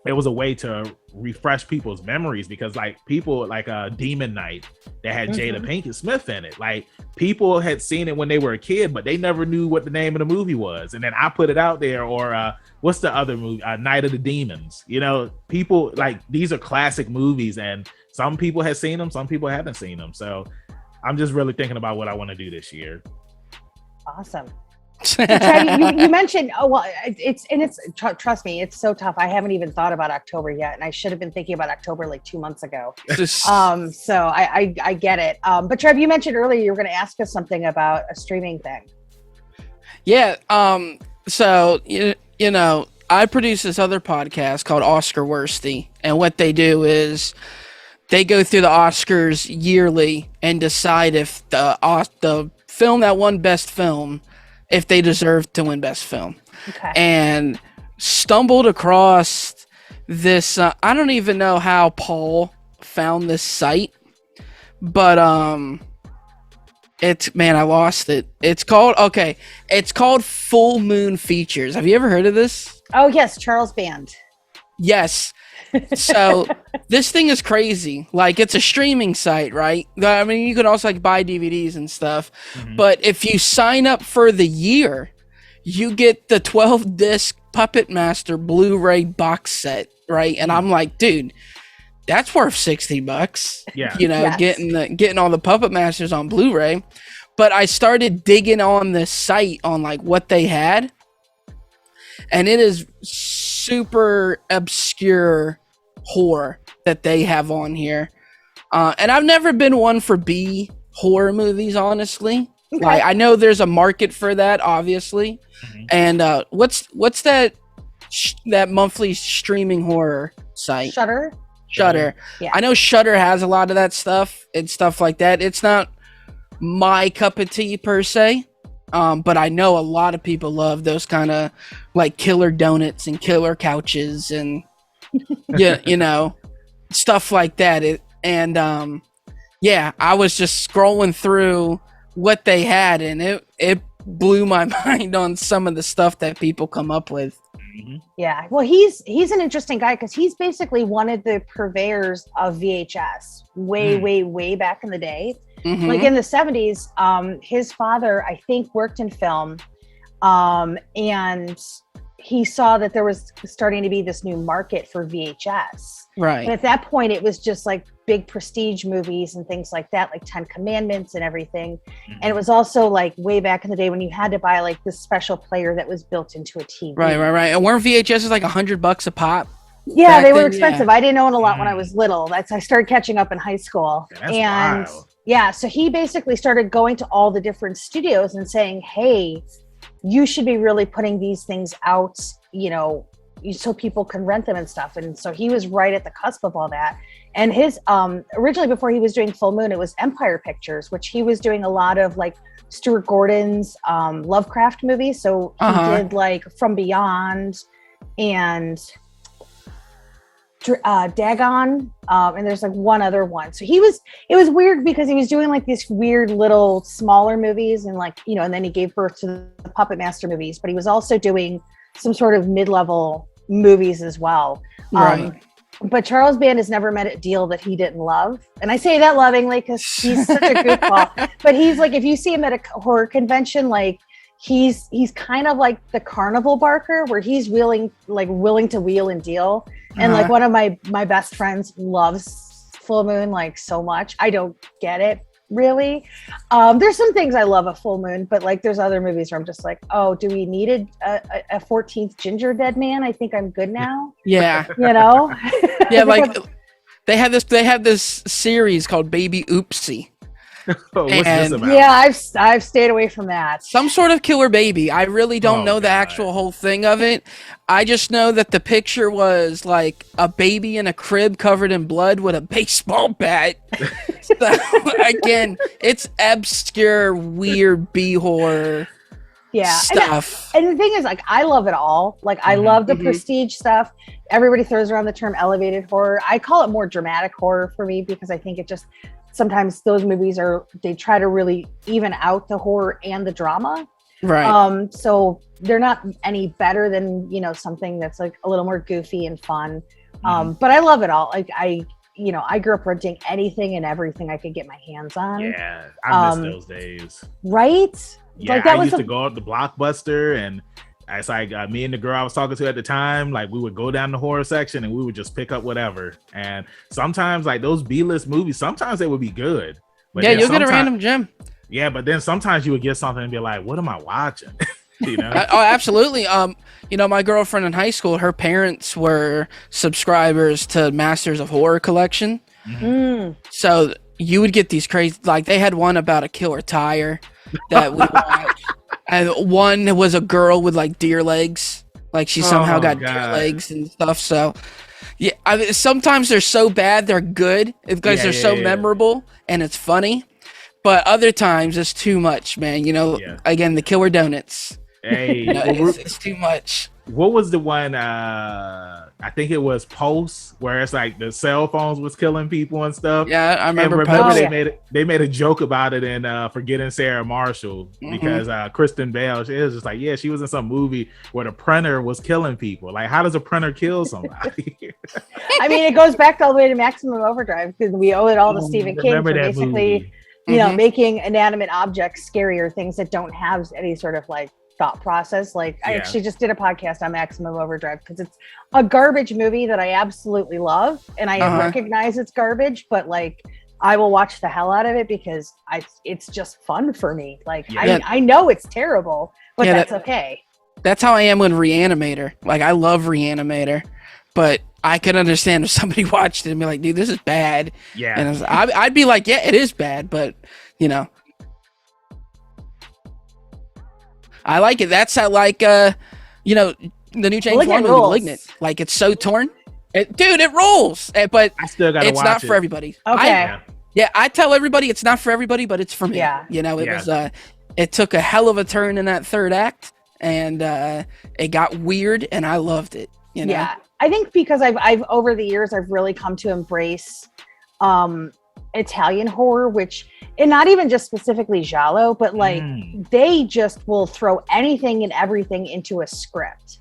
it was a way to refresh people's memories, because like people like Demon Knight that had Jada Pinkett Smith in it, like people had seen it when they were a kid, but they never knew what the name of the movie was. And then I put it out there. Or what's the other movie, Night of the Demons? You know, people like, these are classic movies, and some people have seen them, some people haven't seen them. So I'm just really thinking about what I want to do this year. Awesome. Trav, you mentioned, trust me, it's so tough. I haven't even thought about October yet, and I should have been thinking about October like 2 months ago. So I get it. But Trav, you mentioned earlier you were going to ask us something about a streaming thing. Yeah. So you know, I produce this other podcast called Oscar Worsty, and what they do is they go through the Oscars yearly and decide if the film that won Best Film, if they deserve to win Best Film. Okay. And stumbled across this, I don't even know how Paul found this site, but I lost it. It's called Full Moon Features. Have you ever heard of this? Oh yes, Charles Band. Yes. So this thing is crazy. Like, it's a streaming site, right? I mean, you can also like buy DVDs and stuff, but if you sign up for the year, you get the 12-disc Puppet Master Blu-ray box set, right? And I'm like, dude, that's worth $60. Yeah, you know, getting all the Puppet Masters on Blu-ray. But I started digging on this site on like what they had, and it is super obscure horror that they have on here. And I've never been one for B horror movies, honestly. Okay. Like, I know there's a market for that, obviously. And what's that monthly streaming horror site? Shudder. Yeah. I know Shudder has a lot of that stuff and stuff like that. It's not my cup of tea per se. But I know a lot of people love those kind of like killer donuts and killer couches and yeah, you know, stuff like that. I was just scrolling through what they had, and it blew my mind on some of the stuff that people come up with. Yeah, well, he's an interesting guy because he's basically one of the purveyors of VHS way back in the day. Like in the 70s, his father, I think, worked in film, and he saw that there was starting to be this new market for VHS. Right. And at that point, it was just like big prestige movies and things like that, like 10 Commandments and everything. And it was also like way back in the day when you had to buy like this special player that was built into a TV. Right. And weren't VHSs like $100 a pop? Yeah, they were expensive. Yeah. I didn't own a lot when I was little. I started catching up in high school. Yeah, that's wild. Yeah, so he basically started going to all the different studios and saying, hey, you should be really putting these things out, you know, so people can rent them and stuff. And so he was right at the cusp of all that. And his originally, before he was doing Full Moon, it was Empire Pictures, which he was doing a lot of like Stuart Gordon's Lovecraft movies. So he did like From Beyond and Dagon, and there's like one other one. So it was weird because he was doing like these weird little smaller movies and like, you know, and then he gave birth to the Puppet Master movies, but he was also doing some sort of mid-level movies as well. Right. But Charles Band has never met a deal that he didn't love. And I say that lovingly because he's such a goofball. But he's like, if you see him at a horror convention, like he's kind of like the carnival barker where he's willing to wheel and deal. And like one of my best friends loves Full Moon like so much. I don't get it really. There's some things I love a Full Moon, but like there's other movies where I'm just like, oh, do we need a 14th ginger dead man? I think I'm good now. Yeah. You know? Yeah, like they had this series called Baby Oopsie. What's this about? Yeah, I've stayed away from that. Some sort of killer baby. I really don't know the actual whole thing of it. I just know that the picture was like a baby in a crib covered in blood with a baseball bat. So, again, it's obscure, weird B horror stuff. And the thing is, like, I love it all. Like, I love the prestige stuff. Everybody throws around the term elevated horror. I call it more dramatic horror for me because I think it just sometimes those movies they try to really even out the horror and the drama. Right. So they're not any better than, you know, something that's like a little more goofy and fun. But I love it all. Like I grew up renting anything and everything I could get my hands on. Yeah. I miss those days. Right? Yeah. Like I used to go out to Blockbuster, and it's like me and the girl I was talking to at the time, like we would go down the horror section and we would just pick up whatever. And sometimes like those B-list movies, sometimes they would be good. But yeah, you'll get a random gem. Yeah, but then sometimes you would get something and be like, what am I watching? You know? Oh, absolutely. You know, my girlfriend in high school, her parents were subscribers to Masters of Horror collection. So you would get these crazy, like they had one about a killer tire that we watched. And one was a girl with like deer legs, like she somehow got deer legs and stuff. So yeah, sometimes they're so bad they're good because they're so memorable and it's funny. But other times it's too much, man. You know, again, the killer donuts. Hey, you know, it's too much. What was the one? I think it was Pulse, where it's like the cell phones was killing people and stuff. Yeah, I remember. They made a joke about it in Forgetting Sarah Marshall because Kristen Bell, she was just like, yeah, she was in some movie where the printer was killing people. Like, how does a printer kill somebody? I mean, it goes back all the way to Maximum Overdrive because we owe it all to Stephen King for basically, you know, making inanimate objects scarier, things that don't have any sort of like thought process. Like I actually just did a podcast on Maximum Overdrive because it's a garbage movie that I absolutely love, and I recognize it's garbage, but like I will watch the hell out of it because it's just fun for me. Like I know it's terrible, but that's okay. That's how I am with Reanimator. Like I love Reanimator, but I could understand if somebody watched it and be like, dude, this is bad. Yeah. And I'd be like, yeah, it is bad, but you know, I like it. That's how, like, you know, the new James Wan movie, Malignant. Like, it's so torn. Dude, it rolls. But I still gotta it's watch not it. for everybody. Okay. Yeah, I tell everybody it's not for everybody, but it's for me. Yeah. You know, it was it took a hell of a turn in that third act, and it got weird, and I loved it. You know? Yeah, I think because I've over the years I've really come to embrace Italian horror, and not even just specifically giallo, but like they just will throw anything and everything into a script,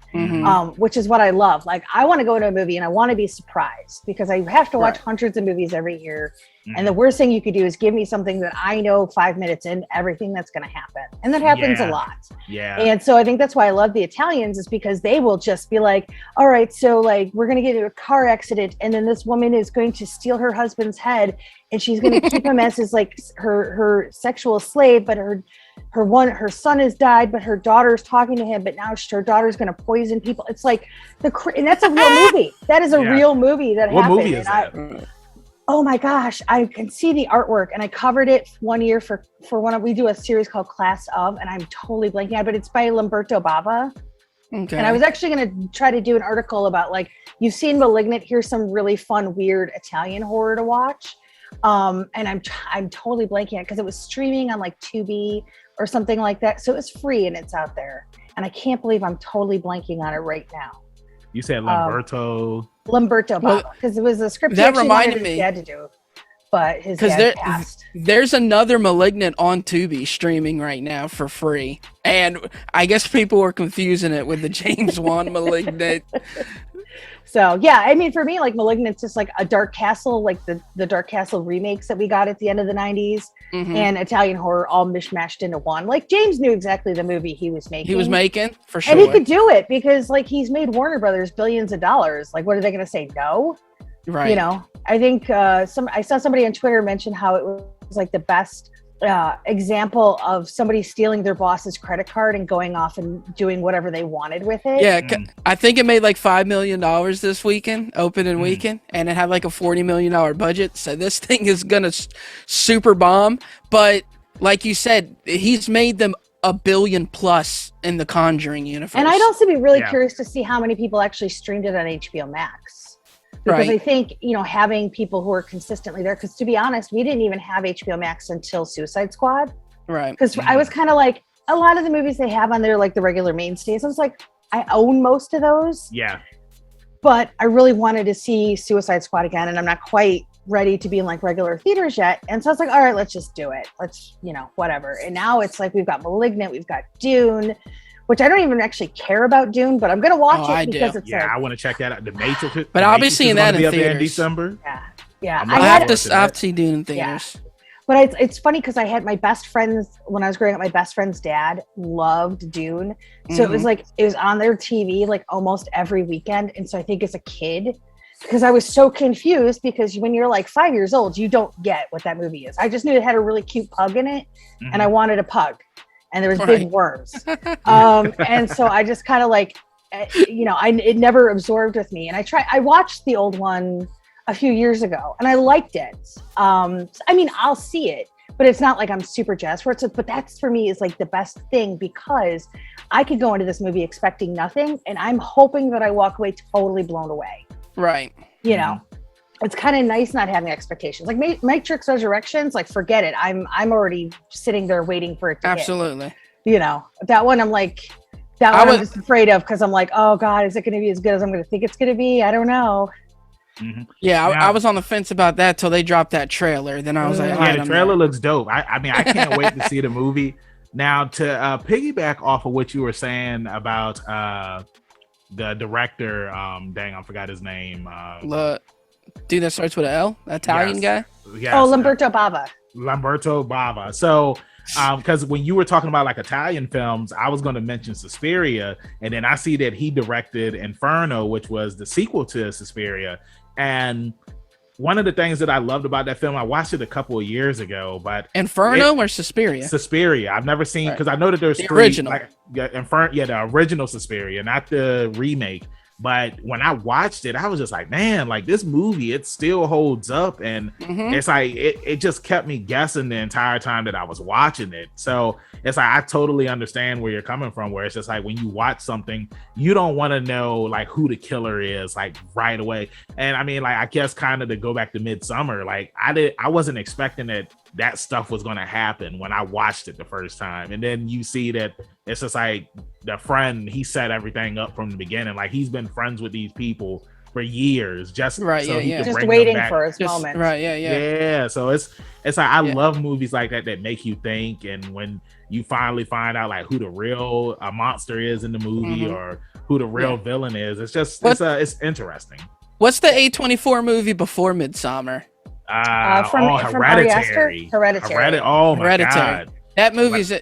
which is what I love. Like I want to go into a movie and I want to be surprised because I have to watch hundreds of movies every year. And the worst thing you could do is give me something that I know 5 minutes in everything that's going to happen. And that happens a lot. Yeah. And so I think that's why I love the Italians, is because they will just be like, all right, so like we're going to get into a car accident and then this woman is going to steal her husband's head and she's going to keep him as his like her sexual slave, but her son has died, but her daughter's talking to him, but now her daughter's going to poison people. It's like and that's a real movie. That is a real movie that happened. What movie is that? Oh my gosh, I can see the artwork, and I covered it one year for we do a series called Class of, and I'm totally blanking out, but it's by Lamberto Bava. Okay. And I was actually going to try to do an article about like, you've seen Malignant, here's some really fun, weird Italian horror to watch. And I'm totally blanking out because it was streaming on like Tubi or something like that. So it was free and it's out there. And I can't believe I'm totally blanking on it right now. You said Lamberto Bava, because it was a script that reminded me his dad to do, but his dad passed. There's another Malignant on Tubi streaming right now for free, and I guess people were confusing it with the James Wan Malignant. So yeah, I mean, for me, like Malignant's just like a Dark Castle, like the Dark Castle remakes that we got at the end of the 90s, and Italian horror all mishmashed into one. Like James knew exactly the movie he was making. For sure. And he could do it because like he's made Warner Brothers billions of dollars. Like, what are they going to say? No? Right. You know, I think I saw somebody on Twitter mention how it was like the best example of somebody stealing their boss's credit card and going off and doing whatever they wanted with it. Yeah, I think it made like $5 million this weekend, opening weekend, and it had like a $40 million budget. So this thing is gonna super bomb. But like you said, he's made them $1 billion plus in the Conjuring universe. And I'd also be really curious to see how many people actually streamed it on HBO Max. Because I think, you know, having people who are consistently there, because to be honest, we didn't even have HBO Max until Suicide Squad. Right. Because I was kind of like, a lot of the movies they have on there, like the regular mainstays, I was like, I own most of those. Yeah. But I really wanted to see Suicide Squad again, and I'm not quite ready to be in like regular theaters yet. And so I was like, all right, let's just do it. Let's, you know, whatever. And now it's like, we've got Malignant, we've got Dune, which I don't even actually care about Dune, but I'm going to watch it because it's like, I want to check that out. The Matrix. But I'll be seeing that in theaters. In December. Yeah. I have to see Dune in theaters. Yeah. But it's funny because I had my best friends, when I was growing up, my best friend's dad loved Dune. So it was like, it was on their TV like almost every weekend. And so I think as a kid, because I was so confused, because when you're like 5 years old, you don't get what that movie is. I just knew it had a really cute pug in it, and I wanted a pug. And there was big worms. And so I just kind of like, you know, it never absorbed with me. And I watched the old one a few years ago and I liked it. I mean, I'll see it, but it's not like I'm super jazzed for it. So, but that's for me is like the best thing, because I could go into this movie expecting nothing, and I'm hoping that I walk away totally blown away. Right. You know, it's kind of nice not having expectations. Like Matrix Resurrections, like forget it. I'm already sitting there waiting for it to absolutely hit. You know, that one I'm like, I'm just afraid of, because I'm like, oh God, is it going to be as good as I'm going to think it's going to be? I don't know. Yeah, I was on the fence about that till they dropped that trailer. Then I was like, the trailer looks dope. I mean, I can't wait to see the movie. Now, to piggyback off of what you were saying about the director, dang, I forgot his name. Dude that starts with an L, Italian guy. Yes, Lamberto Bava. Lamberto Bava. So, because when you were talking about like Italian films, I was going to mention Suspiria, and then I see that he directed Inferno, which was the sequel to Suspiria. And one of the things that I loved about that film, I watched it a couple of years ago, but Inferno or Suspiria? Suspiria. I've never seen, because I know that there's the original. the original Suspiria, not the remake. But when I watched it, I was just like, man, like this movie, it still holds up. And it's like, it just kept me guessing the entire time that I was watching it. So it's like, I totally understand where you're coming from, where it's just like, when you watch something, you don't want to know like who the killer is like right away. And I mean, like, I guess kind of to go back to Midsummer, like I wasn't expecting that stuff was going to happen when I watched it the first time. And then you see that it's just like the friend, he set everything up from the beginning. Like he's been friends with these people for years, just right, so he could just bring waiting them back. for his moment. Right, Yeah. So it's like, I love movies like that make you think. And when you finally find out like who the real monster is in the movie or who the real villain is, it's just, it's interesting. What's the A24 movie before Midsummer? From Hereditary. Oh my God. That movie's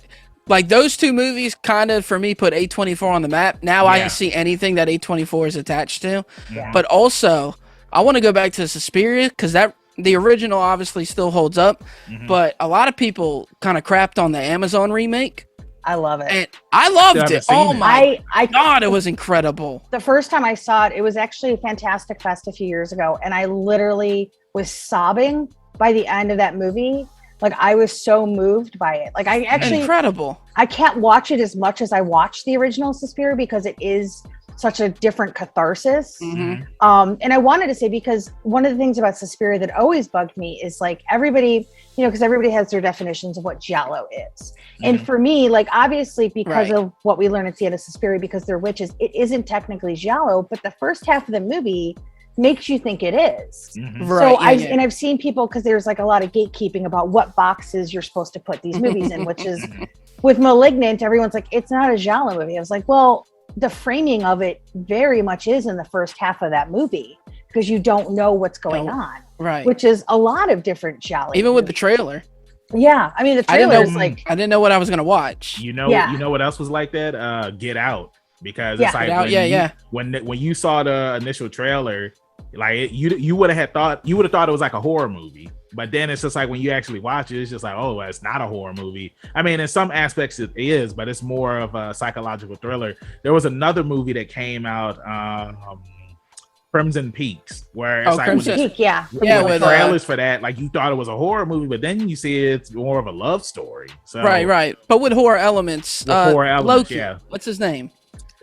like, those two movies kind of for me put A24 on the map. Now I see anything that A24 is attached to. Yeah. But also I want to go back to Suspiria, because the original obviously still holds up, but a lot of people kind of crapped on the Amazon remake. I love it. And I loved it. Oh my God, it was incredible. The first time I saw it, it was actually a Fantastic Fest a few years ago, and I literally was sobbing by the end of that movie. Like, I was so moved by it. Like, I actually incredible. I can't watch it as much as I watched the original Suspiria, because it is such a different catharsis. And I wanted to say, because one of the things about Suspiria that always bugged me is like, everybody, because everybody has their definitions of what giallo is. And for me, like, obviously because of what we learn at the end of Suspiria, because they're witches, it isn't technically giallo, but the first half of the movie makes you think it is. So I've seen people, because there's like a lot of gatekeeping about what boxes you're supposed to put these movies in, which is with Malignant, everyone's like, it's not a giallo movie. I was like, well, the framing of it very much is in the first half of that movie, because you don't know what's going on, which is a lot of different giallo even movies. with the trailer. I mean, the trailer is like, I didn't know what I was gonna watch. You know what else was like that? Get Out, because it's like when you saw the initial trailer, like you would have thought it was like a horror movie, but then it's just like when you actually watch it, it's just like, oh, it's not a horror movie. I mean, in some aspects it is, but it's more of a psychological thriller. There was another movie that came out, Crimson Peaks, where it's like Crimson Peak, with trailers for that, like you thought it was a horror movie, but then you see it's more of a love story. So right, but with horror elements. Loki, what's his name?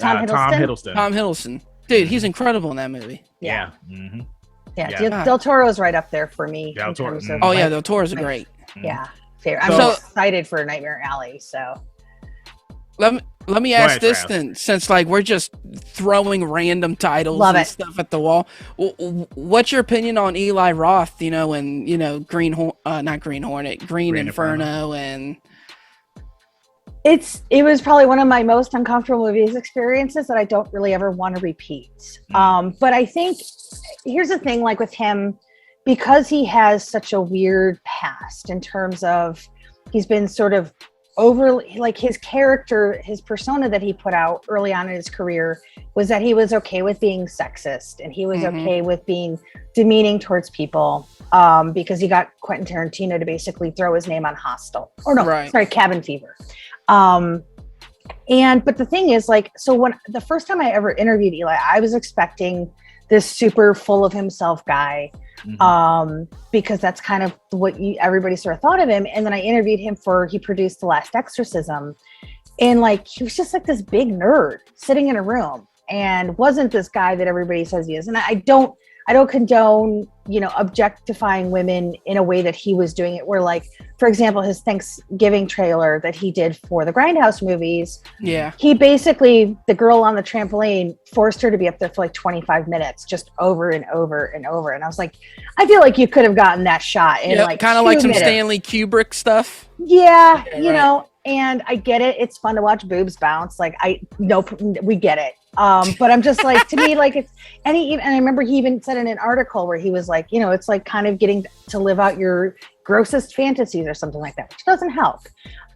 Tom Hiddleston. Dude, he's incredible in that movie. Del Toro's right up there for me. Del Toro. Del Toro's great. Favorite. I'm so excited for Nightmare Alley. So let me ask this then, since like we're just throwing random titles stuff at the wall. What's your opinion on Eli Roth? And Green Inferno, and it was probably one of my most uncomfortable movies experiences that I don't really ever want to repeat. But I think here's the thing, like with him, because he has such a weird past in terms of he's been sort of overly, like his character, his persona that he put out early on in his career was that he was okay with being sexist, and he was okay with being demeaning towards people, because he got Quentin Tarantino to basically throw his name on Hostel, Cabin Fever. But the thing is, like, so when the first time I ever interviewed Eli, I was expecting this super full of himself guy, because that's kind of what everybody sort of thought of him. And then I interviewed him he produced The Last Exorcism, and like, he was just like this big nerd sitting in a room, and wasn't this guy that everybody says he is. And I don't condone, objectifying women in a way that he was doing it, where, like, for example, his Thanksgiving trailer that he did for the Grindhouse movies. Yeah. He basically, the girl on the trampoline forced her to be up there for like 25 minutes, just over and over and over. And I was like, I feel like you could have gotten that shot in like kind of like some Stanley Kubrick stuff. Yeah. And I get it. It's fun to watch boobs bounce. Like, we get it. But I'm just like, to me, like, it's, and I remember he even said in an article where he was like, it's like kind of getting to live out your grossest fantasies or something like that, which doesn't help.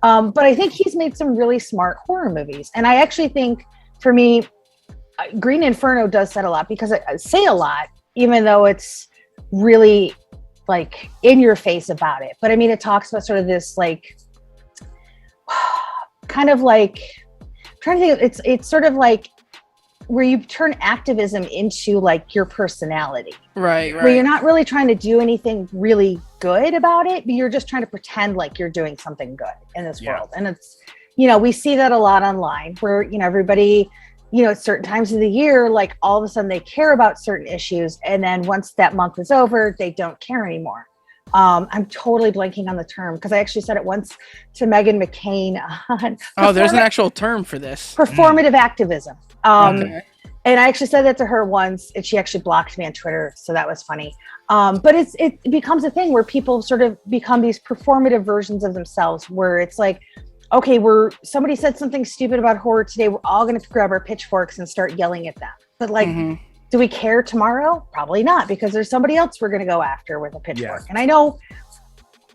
But I think he's made some really smart horror movies. And I actually think, for me, Green Inferno does set a lot, because I say a lot, even though it's really like in your face about it. But I mean, it talks about sort of this, like, kind of like, I'm trying to think, it's sort of like where you turn activism into like your personality. Right. Where you're not really trying to do anything really good about it, but you're just trying to pretend like you're doing something good in this world. And it's, we see that a lot online where, everybody, at certain times of the year, like all of a sudden they care about certain issues. And then once that month is over, they don't care anymore. I'm totally blanking on the term because I actually said it once to Meghan McCain. There's an actual term for this. Performative activism. Okay. And I actually said that to her once, and she actually blocked me on Twitter, so that was funny. But it becomes a thing where people sort of become these performative versions of themselves, where it's like, okay, somebody said something stupid about horror today, we're all going to grab our pitchforks and start yelling at them. But like, do we care tomorrow? Probably not, because there's somebody else we're going to go after with a pitchfork. And I know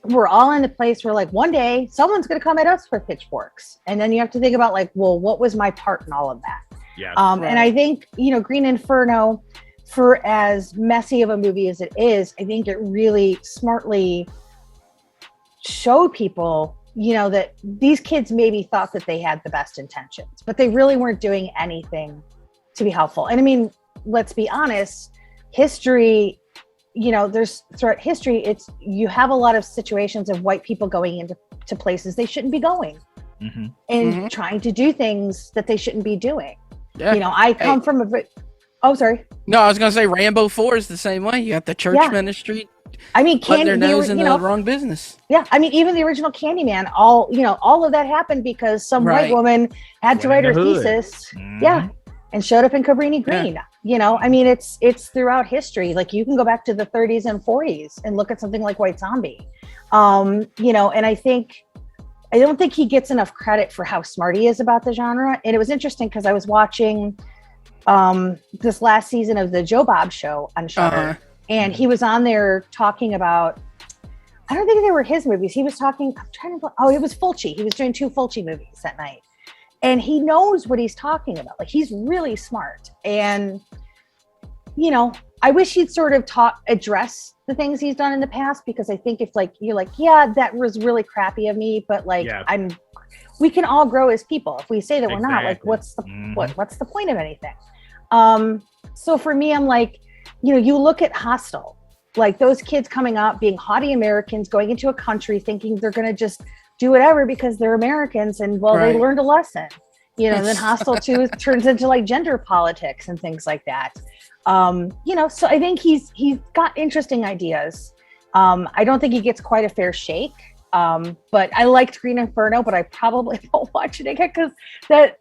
we're all in the place where like one day someone's going to come at us with pitchforks, and then you have to think about like, well, what was my part in all of that? And I think, Green Inferno, for as messy of a movie as it is, I think it really smartly showed people, that these kids maybe thought that they had the best intentions, but they really weren't doing anything to be helpful. And I mean, let's be honest, history, there's throughout history, you have a lot of situations of white people going into places they shouldn't be going and trying to do things that they shouldn't be doing. Yeah. I come from sorry. No, I was going to say Rambo 4 is the same way. You have the church ministry. I mean, putting their nose in the wrong business. Yeah. I mean, even the original Candyman, all of that happened because some white woman had to write her thesis. Yeah. And showed up in Cabrini Green. I mean, it's throughout history. Like you can go back to the 30s and 40s and look at something like White Zombie. And I don't think he gets enough credit for how smart he is about the genre. And it was interesting because I was watching this last season of the Joe Bob Show on Shudder, and he was on there talking about, I don't think they were his movies. He was talking, it was Fulci. He was doing 2 Fulci movies that night. And he knows what he's talking about. Like he's really smart. And, I wish he'd sort of address the things he's done in the past, because I think if like, you're like, yeah, that was really crappy of me, but like, we can all grow as people. If we say that we're not, like, what's the point of anything? So for me, I'm like, you look at Hostel, like those kids coming up, being haughty Americans, going into a country thinking they're going to just do whatever because they're Americans. And they learned a lesson, and then Hostel 2 turns into like gender politics and things like that. So I think he's got interesting ideas. I don't think he gets quite a fair shake. But I liked Green Inferno, but I probably won't watch it again because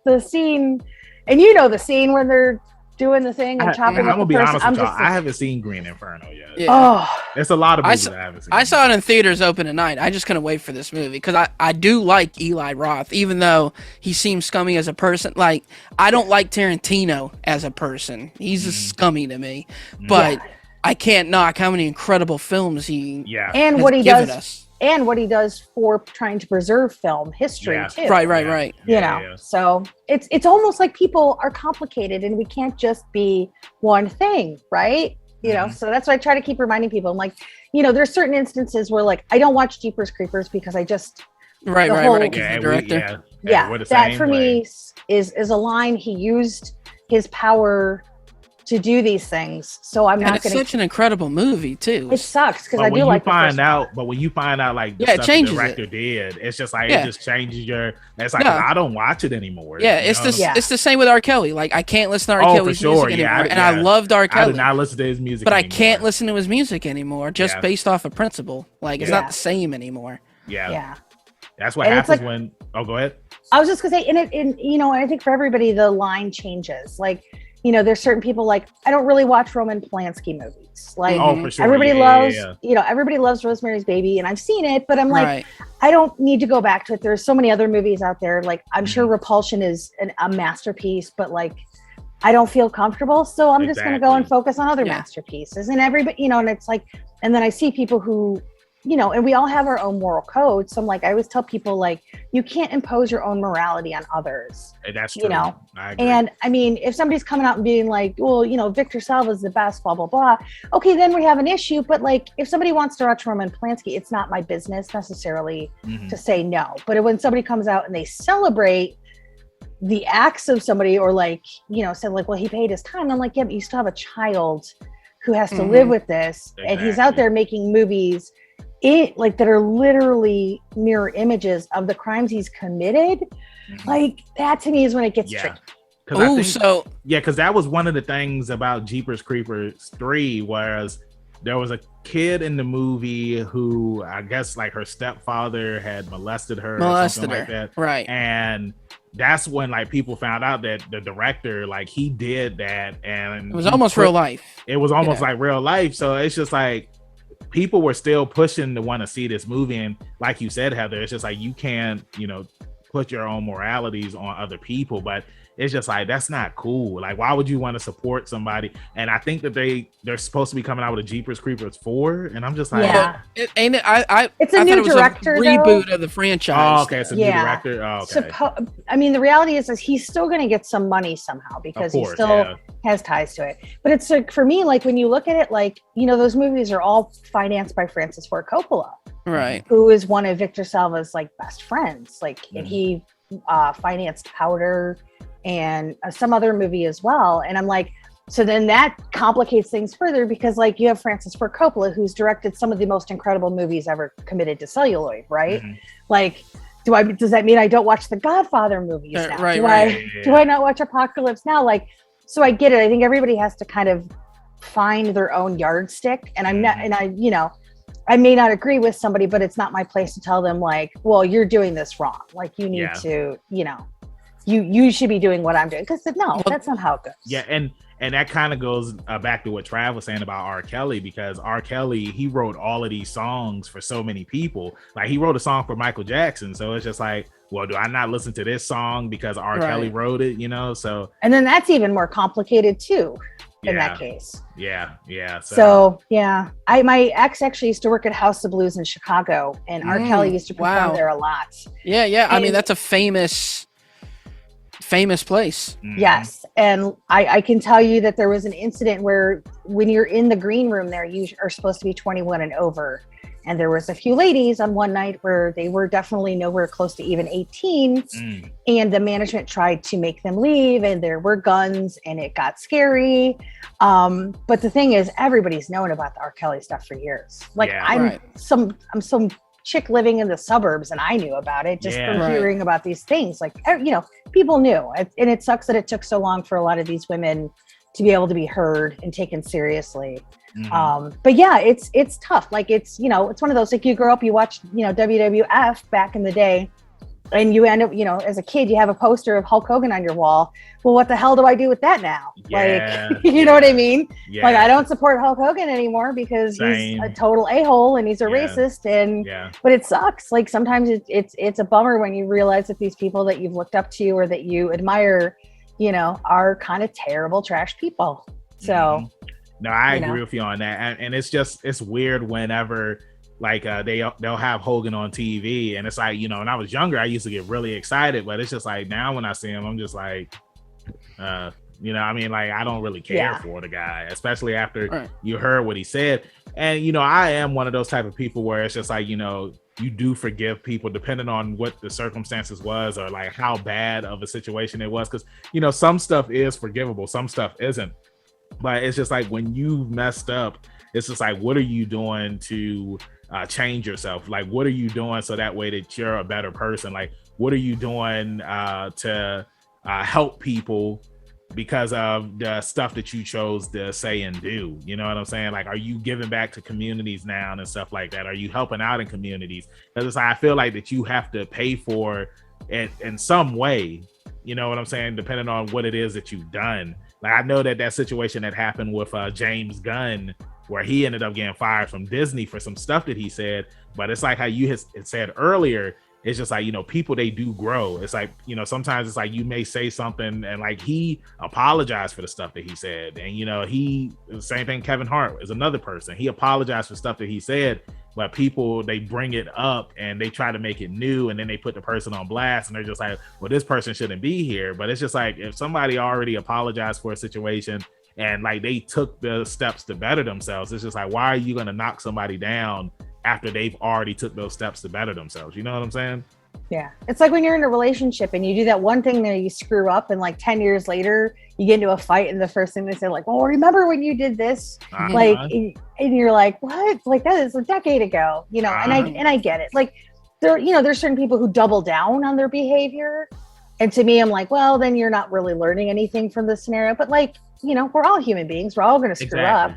the scene, and the scene when they're doing the thing and chopping up the person. Honest with y'all, I haven't seen Green Inferno yet. Yeah. Oh, it's a lot of movies I haven't seen. I saw it in theaters open tonight. I just couldn't wait for this movie because I do like Eli Roth, even though he seems scummy as a person. Like, I don't like Tarantino as a person. He's just scummy to me. But I can't knock how many incredible films he and what he does us. And what he does for trying to preserve film history too. Right. So it's almost like people are complicated and we can't just be one thing, right? So that's why I try to keep reminding people. I'm like, there's certain instances where like I don't watch Jeepers Creepers because I just right. The director. That for me is a line. He used his power to do these things, so I'm not going to. It's such an incredible movie too. It sucks because I do like. But when you find out, like, the stuff the director did, it's just like it just changes your. It's like I don't watch it anymore. It's the same with R. Kelly. Like I can't listen to R. Kelly's music anymore, and I loved R. Kelly. I did not listen to his music, but I can't listen to his music anymore just based off of principle. Like it's not the same anymore. Yeah. That's what happens when. Oh, go ahead. I was just gonna say, and I think for everybody the line changes. Like. There's certain people like I don't really watch Roman Polanski movies. Like for sure. Everybody loves, everybody loves Rosemary's Baby, and I've seen it, but I'm like, I don't need to go back to it. There's so many other movies out there. Like I'm sure Repulsion is a masterpiece, but like I don't feel comfortable, so I'm just going to go and focus on other masterpieces. And everybody, and it's like, and then I see people who. And we all have our own moral code. So I'm like, I always tell people like, you can't impose your own morality on others. That's true. I agree. And I mean, if somebody's coming out and being like, well, Victor Salva's the best, blah, blah, blah. Okay, then we have an issue. But like, if somebody wants to watch Roman Polanski, it's not my business necessarily to say no. But when somebody comes out and they celebrate, the acts of somebody, or like, you know, said like, well, he paid his time. I'm like, yeah, but you still have a child who has to live with this. Exactly. And he's out there making movies like that are literally mirror images of the crimes he's committed. Like, that to me is when it gets tricky. Because that was one of the things about Jeepers Creepers 3, whereas there was a kid in the movie who, I guess, like, her stepfather had molested her or something like that. Right. And that's when, like, people found out that the director, like, he did that, and it was almost real life. It was almost like real life. So it's just like, people were still pushing to want to see this movie. And like you said, Heather, it's just like, you can't, you know, put your own moralities on other people, but it's just like, that's not cool. Like, why would you want to support somebody? And I think that they're supposed to be coming out with a Jeepers Creepers 4, and I'm just like, it's a new director, reboot of the franchise. Oh, okay, it's a new director. Oh, okay. I mean, the reality is he's still going to get some money somehow, because he still has ties to it. But it's like, for me, like, when you look at it, like, you know, those movies are all financed by Francis Ford Coppola, right? Who is one of Victor Salva's like best friends. Like, and he financed Powder and some other movie as well. And I'm like, so then that complicates things further, because like, you have Francis Ford Coppola, who's directed some of the most incredible movies ever committed to celluloid, right? Like, does that mean I don't watch the Godfather movies now? Do I not watch Apocalypse Now? Like, so I get it. I think everybody has to kind of find their own yardstick, and you know, I may not agree with somebody, but it's not my place to tell them like, well, you're doing this wrong. Like, you need to, you know, you should be doing what I'm doing. Because that's not how it goes. Yeah, and that kind of goes back to what Trav was saying about R. Kelly, because R. Kelly, he wrote all of these songs for so many people. Like, he wrote a song for Michael Jackson, so it's just like, well, do I not listen to this song because R. Kelly wrote it? You know, so. And then that's even more complicated too. In that case. So my ex actually used to work at House of Blues in Chicago, and R. Kelly used to perform there a lot. And, I mean, that's a famous place. Yes. And I can tell you that there was an incident where, when you're in the green room there, you are supposed to be 21 and over. And there was a few ladies on one night where they were definitely nowhere close to even 18. And the management tried to make them leave, and there were guns, and it got scary. But the thing is, everybody's known about the R. Kelly stuff for years. Like, I'm some chick living in the suburbs, and I knew about it just from hearing about these things. Like, you know, people knew. And it sucks that it took so long for a lot of these women to be able to be heard and taken seriously. But yeah, it's tough. Like, it's, you know, it's one of those, like, you grow up, you watch, you know, WWF back in the day, and you end up, you know, as a kid, you have a poster of Hulk Hogan on your wall. Well, what the hell do I do with that now? Like, you know what I mean? Like, I don't support Hulk Hogan anymore because he's a total a-hole and he's a racist. And but it sucks. Like, sometimes it's a bummer when you realize that these people that you've looked up to or that you admire, you know, are kind of terrible trash people. So no, I agree with you on that. And it's weird whenever, like, they'll have Hogan on TV, and it's like, you know, when I was younger, I used to get really excited, but it's just like, now when I see him, I'm just like, you know, I mean, like, I don't really care for the guy, especially after you heard what he said. And, you know, I am one of those type of people where it's just like, you know, you do forgive people depending on what the circumstances was, or like how bad of a situation it was. Because, you know, some stuff is forgivable, some stuff isn't. But it's just like, when you've messed up, it's just like, what are you doing to change yourself? Like, what are you doing so that way that you're a better person? Like, what are you doing to help people because of the stuff that you chose to say and do? You know what I'm saying? Like, are you giving back to communities now and stuff like that? Are you helping out in communities? Because it's like, I feel like that you have to pay for it in some way. You know what I'm saying? Depending on what it is that you've done. Like, I know that situation that happened with James Gunn, where he ended up getting fired from Disney for some stuff that he said. But it's like how you had said earlier, it's just like, you know, people, they do grow. It's like, you know, sometimes it's like you may say something, and like, he apologized for the stuff that he said. And, you know, the same thing, Kevin Hart is another person. He apologized for stuff that he said, but people, they bring it up and they try to make it new, and then they put the person on blast, and they're just like, well, this person shouldn't be here. But it's just like, if somebody already apologized for a situation and like they took the steps to better themselves, it's just like, why are you going to knock somebody down after they've already took those steps to better themselves? You know what I'm saying? Yeah. It's like when you're in a relationship and you do that one thing that you screw up, and like 10 years later you get into a fight and the first thing they say, like, well, remember when you did this? Like, and you're like, what? Like, that is a decade ago, and I get it. Like, there's certain people who double down on their behavior. And to me, I'm like, well, then you're not really learning anything from this scenario. But like, we're all human beings. We're all going to screw up.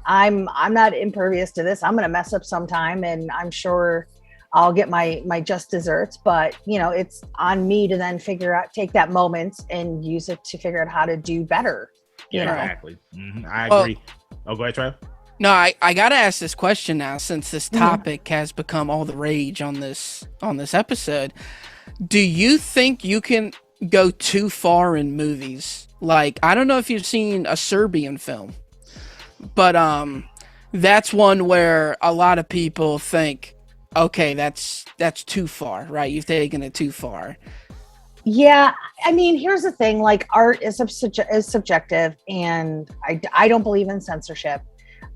I'm not impervious to this. I'm going to mess up sometime, and I'm sure I'll get my just desserts. But it's on me to then take that moment and use it to figure out how to do better. Exactly. I agree. Go ahead, Trav. No, I gotta ask this question now, since this topic has become all the rage on this episode. Do you think you can go too far in movies? Like, I don't know if you've seen a Serbian film, but that's one where a lot of people think, okay, that's too far, right? You've taken it too far. Yeah, I mean, here's the thing: like, art is subjective, and I don't believe in censorship.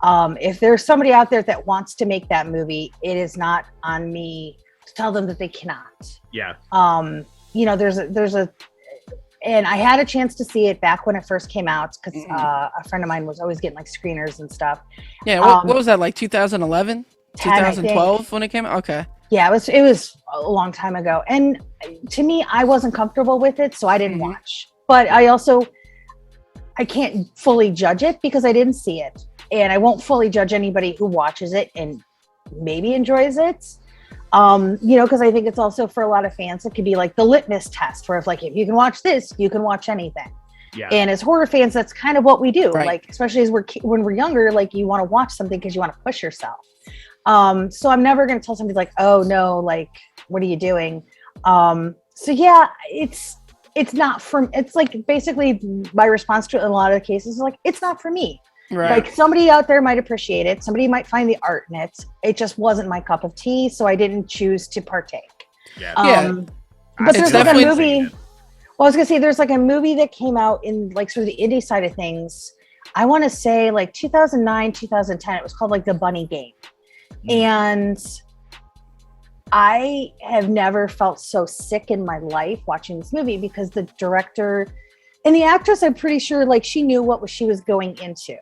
If there's somebody out there that wants to make that movie, it is not on me to tell them that they cannot. Yeah. And I had a chance to see it back when it first came out, because a friend of mine was always getting like screeners and stuff. Yeah. What was that, like 2011, 2012 when it came out? Okay. Yeah, it was a long time ago. And to me, I wasn't comfortable with it, so I didn't watch. But I can't fully judge it because I didn't see it. And I won't fully judge anybody who watches it and maybe enjoys it. Because I think it's also, for a lot of fans, it could be like the litmus test, where if you can watch this, you can watch anything. Yeah. And as horror fans, that's kind of what we do. Right. Like, especially when we're younger, like, you want to watch something because you want to push yourself. So I'm never going to tell somebody like, oh no, like, what are you doing? So yeah, it's not it's like, basically my response to it in a lot of the cases is like, it's not for me. Right. Like, somebody out there might appreciate it. Somebody might find the art in it. It just wasn't my cup of tea, so I didn't choose to partake. Yeah. But there's like a movie. Well, I was gonna say, there's like a movie that came out in like sort of the indie side of things. I want to say like 2009, 2010. It was called like The Bunny Game. And I have never felt so sick in my life watching this movie, because the director and the actress, I'm pretty sure, like, she knew what she was going into.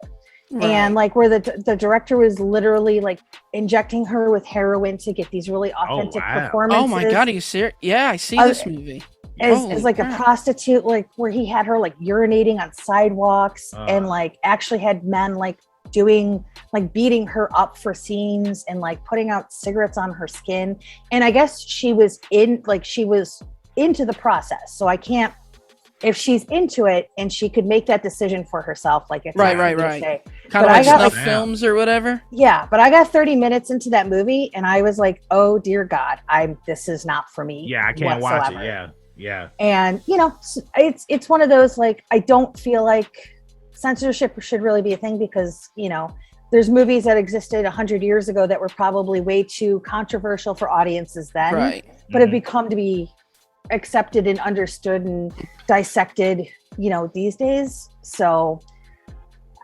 Right. And like, where the director was literally like injecting her with heroin to get these really authentic performances. Oh my God, are you serious? Yeah, I see this movie. As like a prostitute, like, where he had her like urinating on sidewalks, and like actually had men like beating her up for scenes, and like putting out cigarettes on her skin. And I guess she was into the process. So I can't, if she's into it and she could make that decision for herself, like, it's right. Kind of like snuff films or whatever. Yeah, but I got 30 minutes into that movie and I was like, oh dear God, this is not for me. Yeah, I can't watch it. Yeah. And it's one of those, like, I don't feel like censorship should really be a thing, because there's movies that existed 100 years ago that were probably way too controversial for audiences then, right, but have become to be accepted and understood and dissected these days. So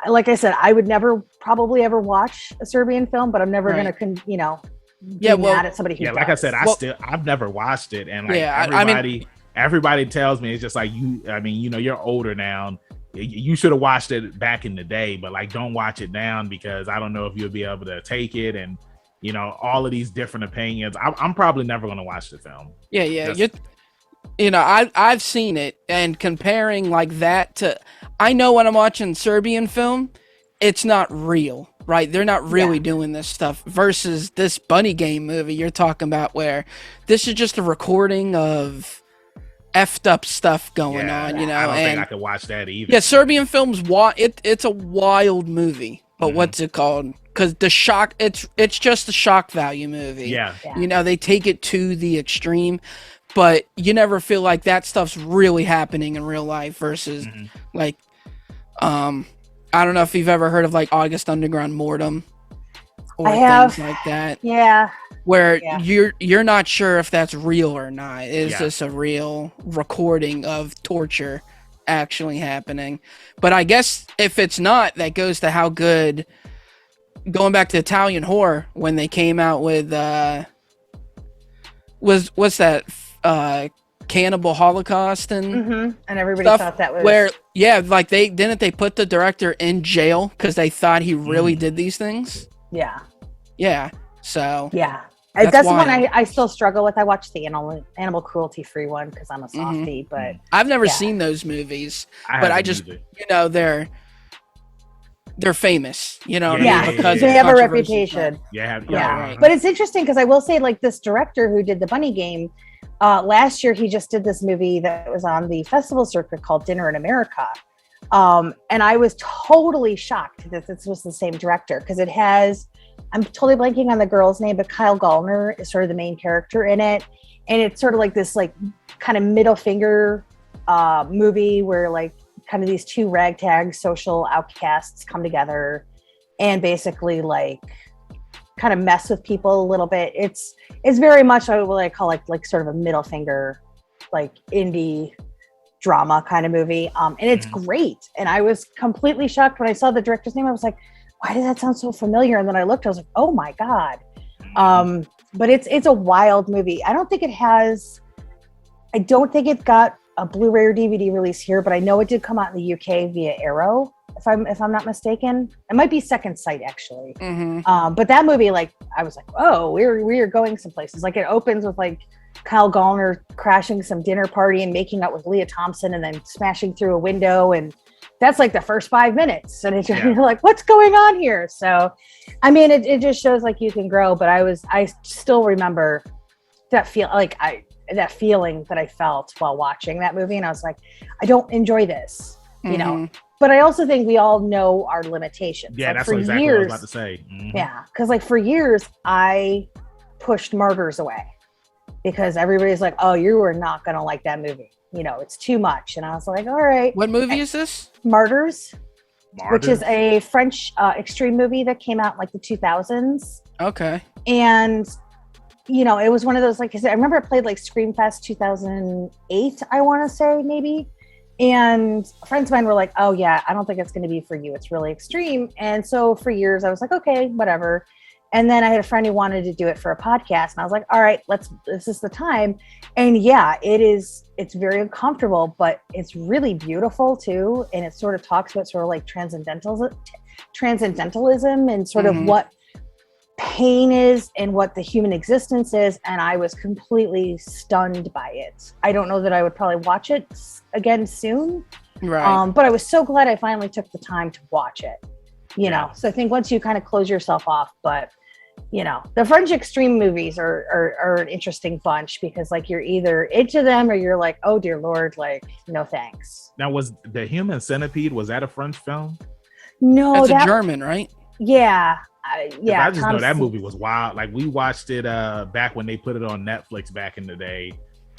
like I said, I would never probably ever watch a Serbian film, but I'm never gonna be mad at somebody who does. Like I said, I've never watched it, and like, everybody tells me, it's just like, you're older now, you should have watched it back in the day, but like, don't watch it now, because I don't know if you'll be able to take it, and all of these different opinions. I'm probably never going to watch the film. I've seen it, and comparing like that to, I know when I'm watching Serbian film, it's not real, right? They're not really doing this stuff, versus this Bunny Game movie you're talking about, where this is just a recording of effed up stuff going on, I don't think I could watch that either. Yeah, Serbian films, it's a wild movie, but what's it called? Because the shock, it's just a shock value movie. Yeah. They take it to the extreme, but you never feel like that stuff's really happening in real life, versus like, I don't know if you've ever heard of like August Underground Mortem or things like that. Yeah. Where you're not sure if that's real or not. Is this a real recording of torture actually happening? But I guess if it's not, that goes to how good, going back to Italian horror, when they came out with was that Cannibal Holocaust and everybody stuff thought that was where like they put the director in jail because they thought he really did these things. Yeah. So that's the one I still struggle with. I watched the animal cruelty free one because I'm a softie, but I've never seen those movies, but I just they're famous, because they have a reputation. Right. But it's interesting because I will say, like, this director who did the Bunny Game last year, he just did this movie that was on the festival circuit called Dinner in America, and I was totally shocked that this was the same director because it has, I'm totally blanking on the girl's name, but Kyle Gallner is sort of the main character in it, and it's sort of like this like kind of middle finger movie where like kind of these two ragtag social outcasts come together and basically like kind of mess with people a little bit. It's very much what I call like sort of a middle finger, like indie drama kind of movie. And it's great. And I was completely shocked when I saw the director's name. I was like, why does that sound so familiar? And then I looked, I was like, oh my God. But it's a wild movie. I don't think it got a Blu-ray or DVD release here, but I know it did come out in the UK via Arrow, if I'm not mistaken. It might be Second Sight actually. But that movie, like, I was like, oh, we're going some places. Like, it opens with like Kyle Gallner crashing some dinner party and making out with Leah Thompson and then smashing through a window, and that's like the first 5 minutes, and you're like, what's going on here? So I mean, it just shows like you can grow. But I still remember that feeling that I felt while watching that movie, and I was like, I don't enjoy this, you know. But I also think we all know our limitations. Yeah, like, that's for exactly years, what I was about to say. Yeah, because like for years I pushed Martyrs away because everybody's like, oh, you are not gonna like that movie, it's too much. And I was like, all right. What movie is this? Martyrs, which is a French extreme movie that came out in like the 2000s. Okay. And it was one of those, like I said, I remember it played like Screamfest 2008, I want to say maybe. And friends of mine were like, oh yeah, I don't think it's going to be for you. It's really extreme. And so for years I was like, okay, whatever. And then I had a friend who wanted to do it for a podcast. And I was like, all right, this is the time. And yeah, it's very uncomfortable, but it's really beautiful too. And it sort of talks about sort of like transcendentalism and sort of what pain is and what the human existence is. And I was completely stunned by it. I don't know that I would probably watch it again soon. Right. But I was so glad I finally took the time to watch it, So I think once you kind of close yourself off, but the French extreme movies are an interesting bunch because like you're either into them or you're like, oh dear Lord, like, no thanks. Now, was the Human Centipede, was that a French film? No, that's a German, right? Yeah. Yeah. I just know that movie was wild. Like, we watched it back when they put it on Netflix back in the day,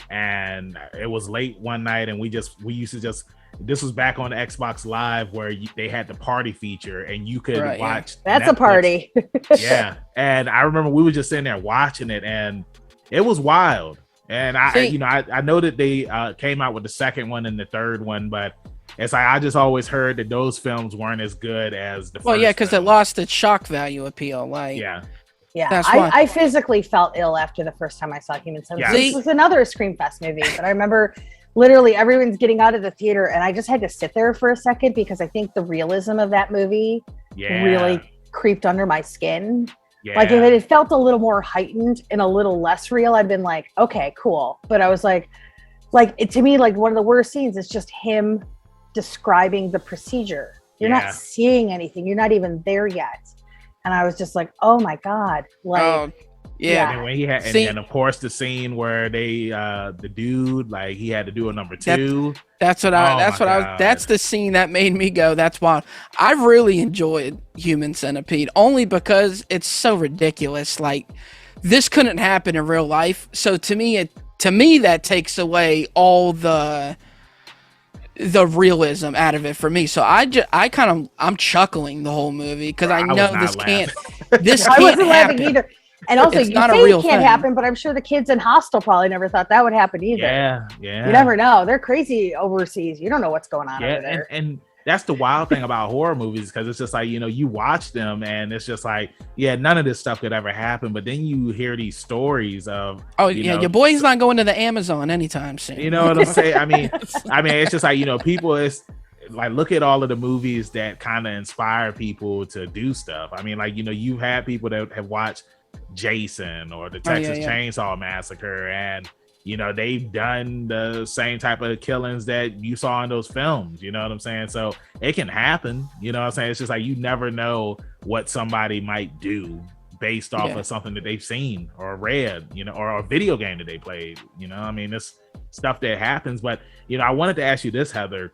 and it was late one night, and we used to just, this was back on the Xbox Live where they had the party feature and you could watch. That's Netflix. A party. Yeah. And I remember we were just sitting there watching it and it was wild. And I know that they came out with the second one and the third one, but it's like, I just always heard that those films weren't as good as the first. Well, yeah, because it lost its shock value appeal. Like, yeah. I physically felt ill after the first time I saw Human Centipede. This was another Screamfest movie, but I remember literally everyone's getting out of the theater and I just had to sit there for a second because I think the realism of that movie really creeped under my skin. Yeah. Like, if it had felt a little more heightened and a little less real, I'd been like, okay, cool. But I was like to me, like, one of the worst scenes is just him describing the procedure. You're not seeing anything. You're not even there yet. And I was just like, oh my God. Like, yeah. And when he had, and of course the scene where they, the dude, like, he had to do a number 2. That's the scene that made me go, that's wild. I really enjoyed Human Centipede only because it's so ridiculous. Like, this couldn't happen in real life. So to me, that takes away all the realism out of it for me. So I'm chuckling the whole movie because I know this can't I wasn't laughing happen. either. And also, it's you not say a real it can't thing. happen, but I'm sure the kids in Hostel probably never thought that would happen either. Yeah. You never know. They're crazy overseas. You don't know what's going on over there. And that's the wild thing about horror movies, because it's just like, you know, you watch them and it's just like, yeah, none of this stuff could ever happen. But then you hear these stories of, your boy's not going to the Amazon anytime soon. You know what I'm saying? I mean, it's just like, you know, people, it's like, look at all of the movies that kind of inspire people to do stuff. I mean, like, you know, you've had people that have watched Jason or the Texas Chainsaw Massacre, and you know, they've done the same type of killings that you saw in those films. You know what I'm saying? So it can happen. You know what I'm saying? It's just like, you never know what somebody might do based off of something that they've seen or read, you know, or a video game that they played. You know, I mean, it's stuff that happens. But, you know, I wanted to ask you this, Heather,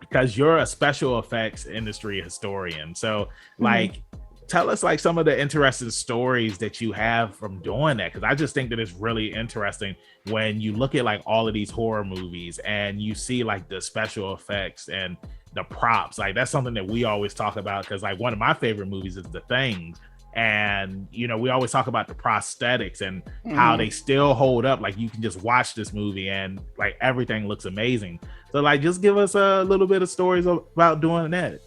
because you're a special effects industry historian. So like, tell us like some of the interesting stories that you have from doing that, because I just think that it's really interesting when you look at like all of these horror movies and you see like the special effects and the props. Like, that's something that we always talk about, because like one of my favorite movies is The Thing, and you know, we always talk about the prosthetics and how they still hold up. Like, you can just watch this movie and like everything looks amazing. So like, just give us a little bit of stories about doing that.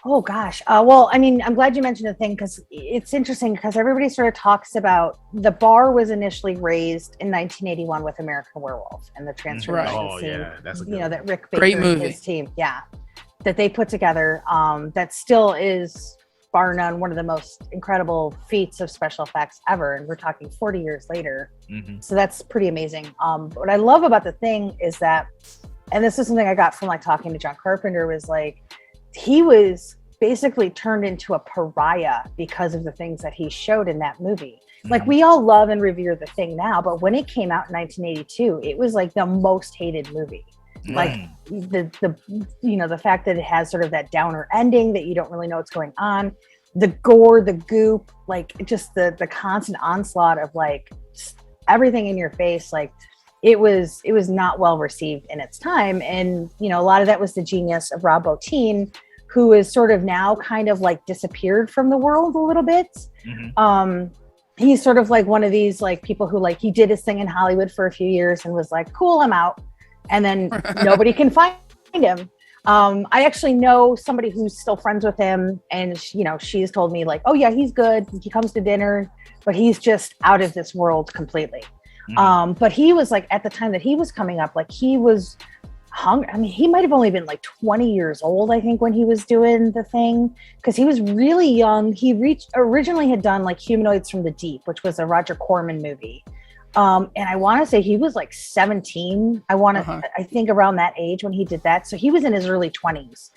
Oh gosh. Well, I mean, I'm glad you mentioned The Thing, because it's interesting, because everybody sort of talks about the bar was initially raised in 1981 with American Werewolf and the transformation scene. That's a good that Rick Baker and his team, that they put together. That still is, bar none, one of the most incredible feats of special effects ever, and we're talking 40 years later. So that's pretty amazing. What I love about The Thing is that, and this is something I got from like talking to John Carpenter, was like, he was basically turned into a pariah because of the things that he showed in that movie. Like, we all love and revere The Thing now, but when it came out in 1982, it was like the most hated movie. Like the you know, the fact that it has sort of that downer ending, that you don't really know what's going on, the gore, the goop, like just the constant onslaught of like everything in your face. Like, it was not well received in its time. And, you know, a lot of that was the genius of Rob Bottin, who is sort of now kind of like disappeared from the world a little bit. He's sort of like one of these like people who, like, he did his thing in Hollywood for a few years and was like, cool, I'm out. And then nobody can find him. I actually know somebody who's still friends with him, and you know, she's told me like, oh yeah, he's good. He comes to dinner, but he's just out of this world completely. But he was like, at the time that he was coming up, like, he was hungry. I mean, he might have only been like 20 years old, I think, when he was doing The Thing, because he was really young. He originally had done like Humanoids from the Deep, which was a Roger Corman movie. And I want to say he was like 17. I think around that age when he did that. So he was in his early 20s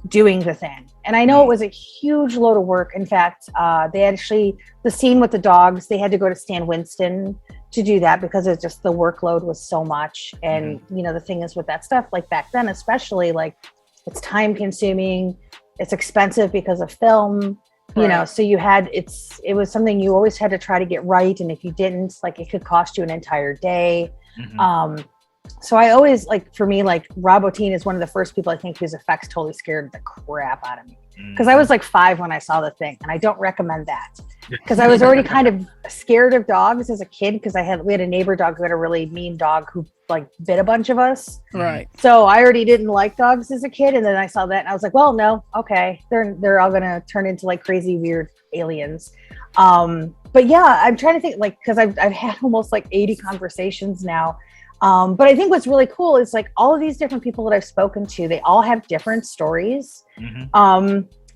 doing The Thing. And I know it was a huge load of work. In fact, they actually, the scene with the dogs, they had to go to Stan Winston to do that because it's just the workload was so much. And, you know, the thing is with that stuff, like back then, especially, like, it's time consuming, it's expensive because of film, you know, so you had, it was something you always had to try to get right. And if you didn't, like, it could cost you an entire day. So I always, like, for me, like, Rob Bottin is one of the first people I think whose effects totally scared the crap out of me. Because I was like 5 when I saw The Thing, and I don't recommend that. Because I was already kind of scared of dogs as a kid, because we had a neighbor dog who had a really mean dog who like bit a bunch of us. Right. So I already didn't like dogs as a kid, and then I saw that and I was like, well, no, okay, they're all gonna turn into like crazy weird aliens. But yeah, I'm trying to think, like, because I've had almost like 80 conversations now. But I think what's really cool is like all of these different people that I've spoken to, they all have different stories.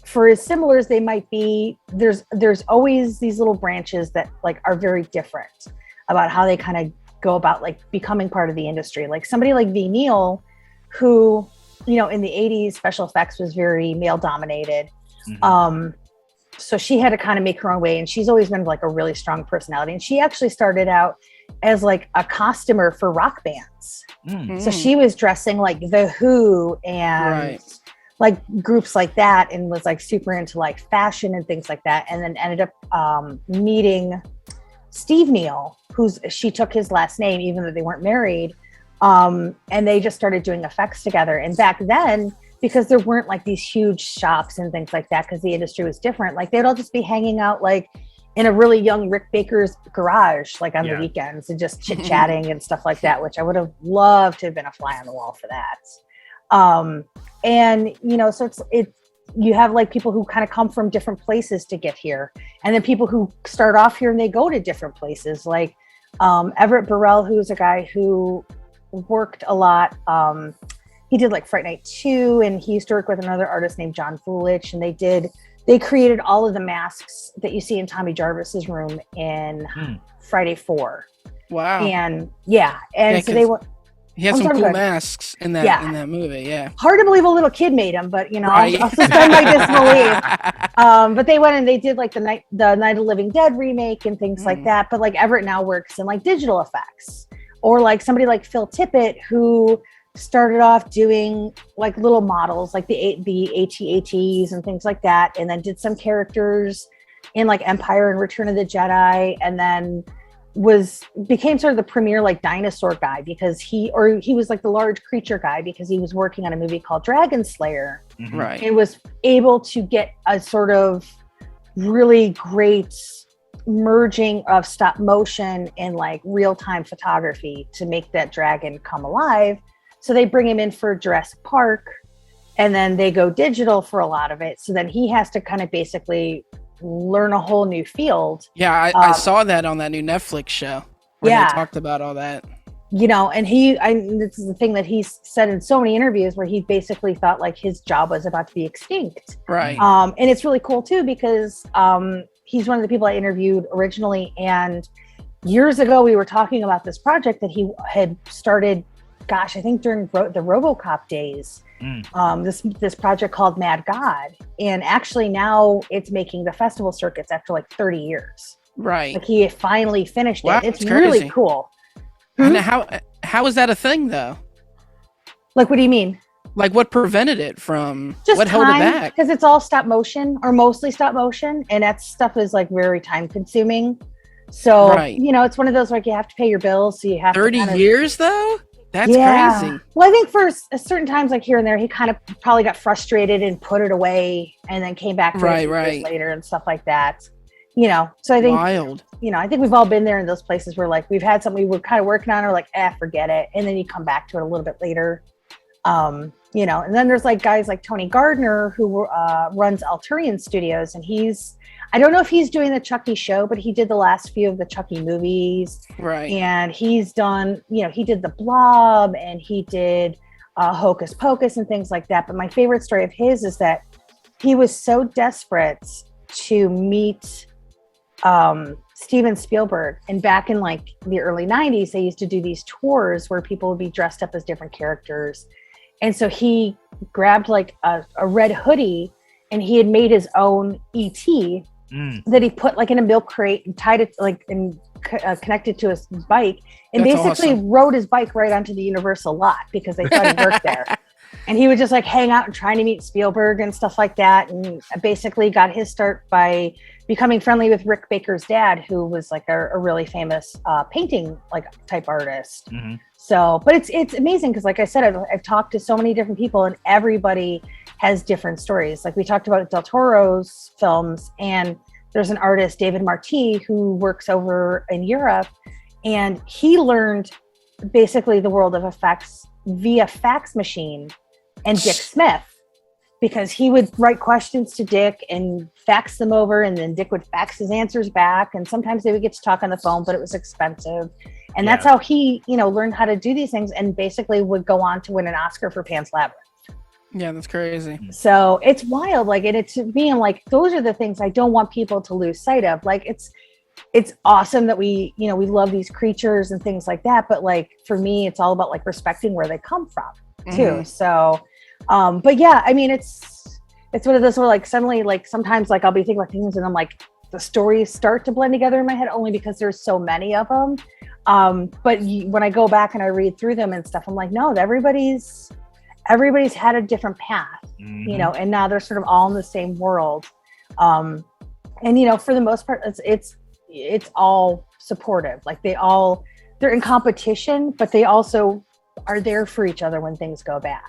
For as similar as they might be, there's always these little branches that like are very different about how they kind of go about like becoming part of the industry. Like somebody like V. Neal, who, you know, in the 80s, special effects was very male dominated. So she had to kind of make her own way, and she's always been like a really strong personality. And she actually started out as like a costumer for rock bands. So she was dressing like The Who and like groups like that, and was like super into like fashion and things like that. And then ended up meeting Steve Neal, she took his last name, even though they weren't married. And they just started doing effects together. And back then, because there weren't like these huge shops and things like that, because the industry was different, like they'd all just be hanging out like in a really young Rick Baker's garage, like on the weekends, and just chit-chatting and stuff like that, which I would have loved to have been a fly on the wall for that. And so you have like people who kind of come from different places to get here, and then people who start off here and they go to different places, like Everett Burrell, who's a guy who worked a lot. He did like Fright Night 2, and he used to work with another artist named John Fulich, and they created all of the masks that you see in Tommy Jarvis's room in Friday 4. Wow. And so they were. He had some cool masks in that movie. Yeah. Hard to believe a little kid made them, but right. I'll suspend my disbelief. But they went and they did like the Night of the Living Dead remake and things like that. But like Everett now works in like digital effects, or like somebody like Phil Tippett, who started off doing like little models, like the AT-ATs and things like that, and then did some characters in like Empire and Return of the Jedi, and then became sort of the premier like dinosaur guy, because he was like the large creature guy because he was working on a movie called Dragon Slayer. Right. And was able to get a sort of really great merging of stop motion and like real-time photography to make that dragon come alive. So they bring him in for Jurassic Park, and then they go digital for a lot of it. So then he has to kind of basically learn a whole new field. Yeah, I saw that on that new Netflix show where they talked about all that. And this is the thing that he's said in so many interviews, where he basically thought like his job was about to be extinct. Right. And it's really cool too, because he's one of the people I interviewed originally. And years ago, we were talking about this project that he had started, I think during the RoboCop days. This project called Mad God, and actually now it's making the festival circuits after like 30 years. Right. Like he finally finished Wow, it. It's crazy. really cool. And how is that a thing though? Like, what do you mean? Like, what prevented it from? Just what held it back? Because it's all stop motion, or mostly stop motion, and that stuff is like very time consuming. So it's one of those like you have to pay your bills, so you have 30 years though. That's crazy. Well, I think for certain times, like here and there, he kind of probably got frustrated and put it away, and then came back to it years later and stuff like that. So I think, wild. I think we've all been there in those places where like we've had something we were kind of working on, or like, forget it. And then you come back to it a little bit later. And then there's like guys like Tony Gardner, who runs Alturian Studios, and I don't know if he's doing the Chucky show, but he did the last few of the Chucky movies. Right. And he's done, he did The Blob, and he did Hocus Pocus and things like that. But my favorite story of his is that he was so desperate to meet Steven Spielberg. And back in like the early 90s, they used to do these tours where people would be dressed up as different characters. And so he grabbed like a red hoodie, and he had made his own E.T. that he put like in a milk crate and tied it like and connected to his bike, and That's basically awesome. rode his bike right onto the Universal lot because they thought he worked there. And he would just like hang out and trying to meet Spielberg and stuff like that. And basically got his start by becoming friendly with Rick Baker's dad, who was like a really famous painting like type artist. So, but it's amazing because, like I said, I've talked to so many different people, and everybody has different stories. Like we talked about Del Toro's films, and there's an artist, David Marti, who works over in Europe, and he learned basically the world of effects via fax machine and Dick Smith, because he would write questions to Dick and fax them over, and then Dick would fax his answers back. And sometimes they would get to talk on the phone, but it was expensive. And that's how he, learned how to do these things, and basically would go on to win an Oscar for Pan's Labyrinth. Yeah, that's crazy. So it's wild. Like, and it's being like, those are the things I don't want people to lose sight of. Like, it's awesome that we love these creatures and things like that. But like, for me, it's all about like respecting where they come from too. So, but yeah, I mean, it's one of those where like suddenly, like sometimes like I'll be thinking about things and I'm like, the stories start to blend together in my head only because there's so many of them. But when I go back and I read through them and stuff, I'm like, no, everybody's had a different path, and now they're sort of all in the same world. And, for the most part, it's all supportive. Like they're in competition, but they also are there for each other when things go bad.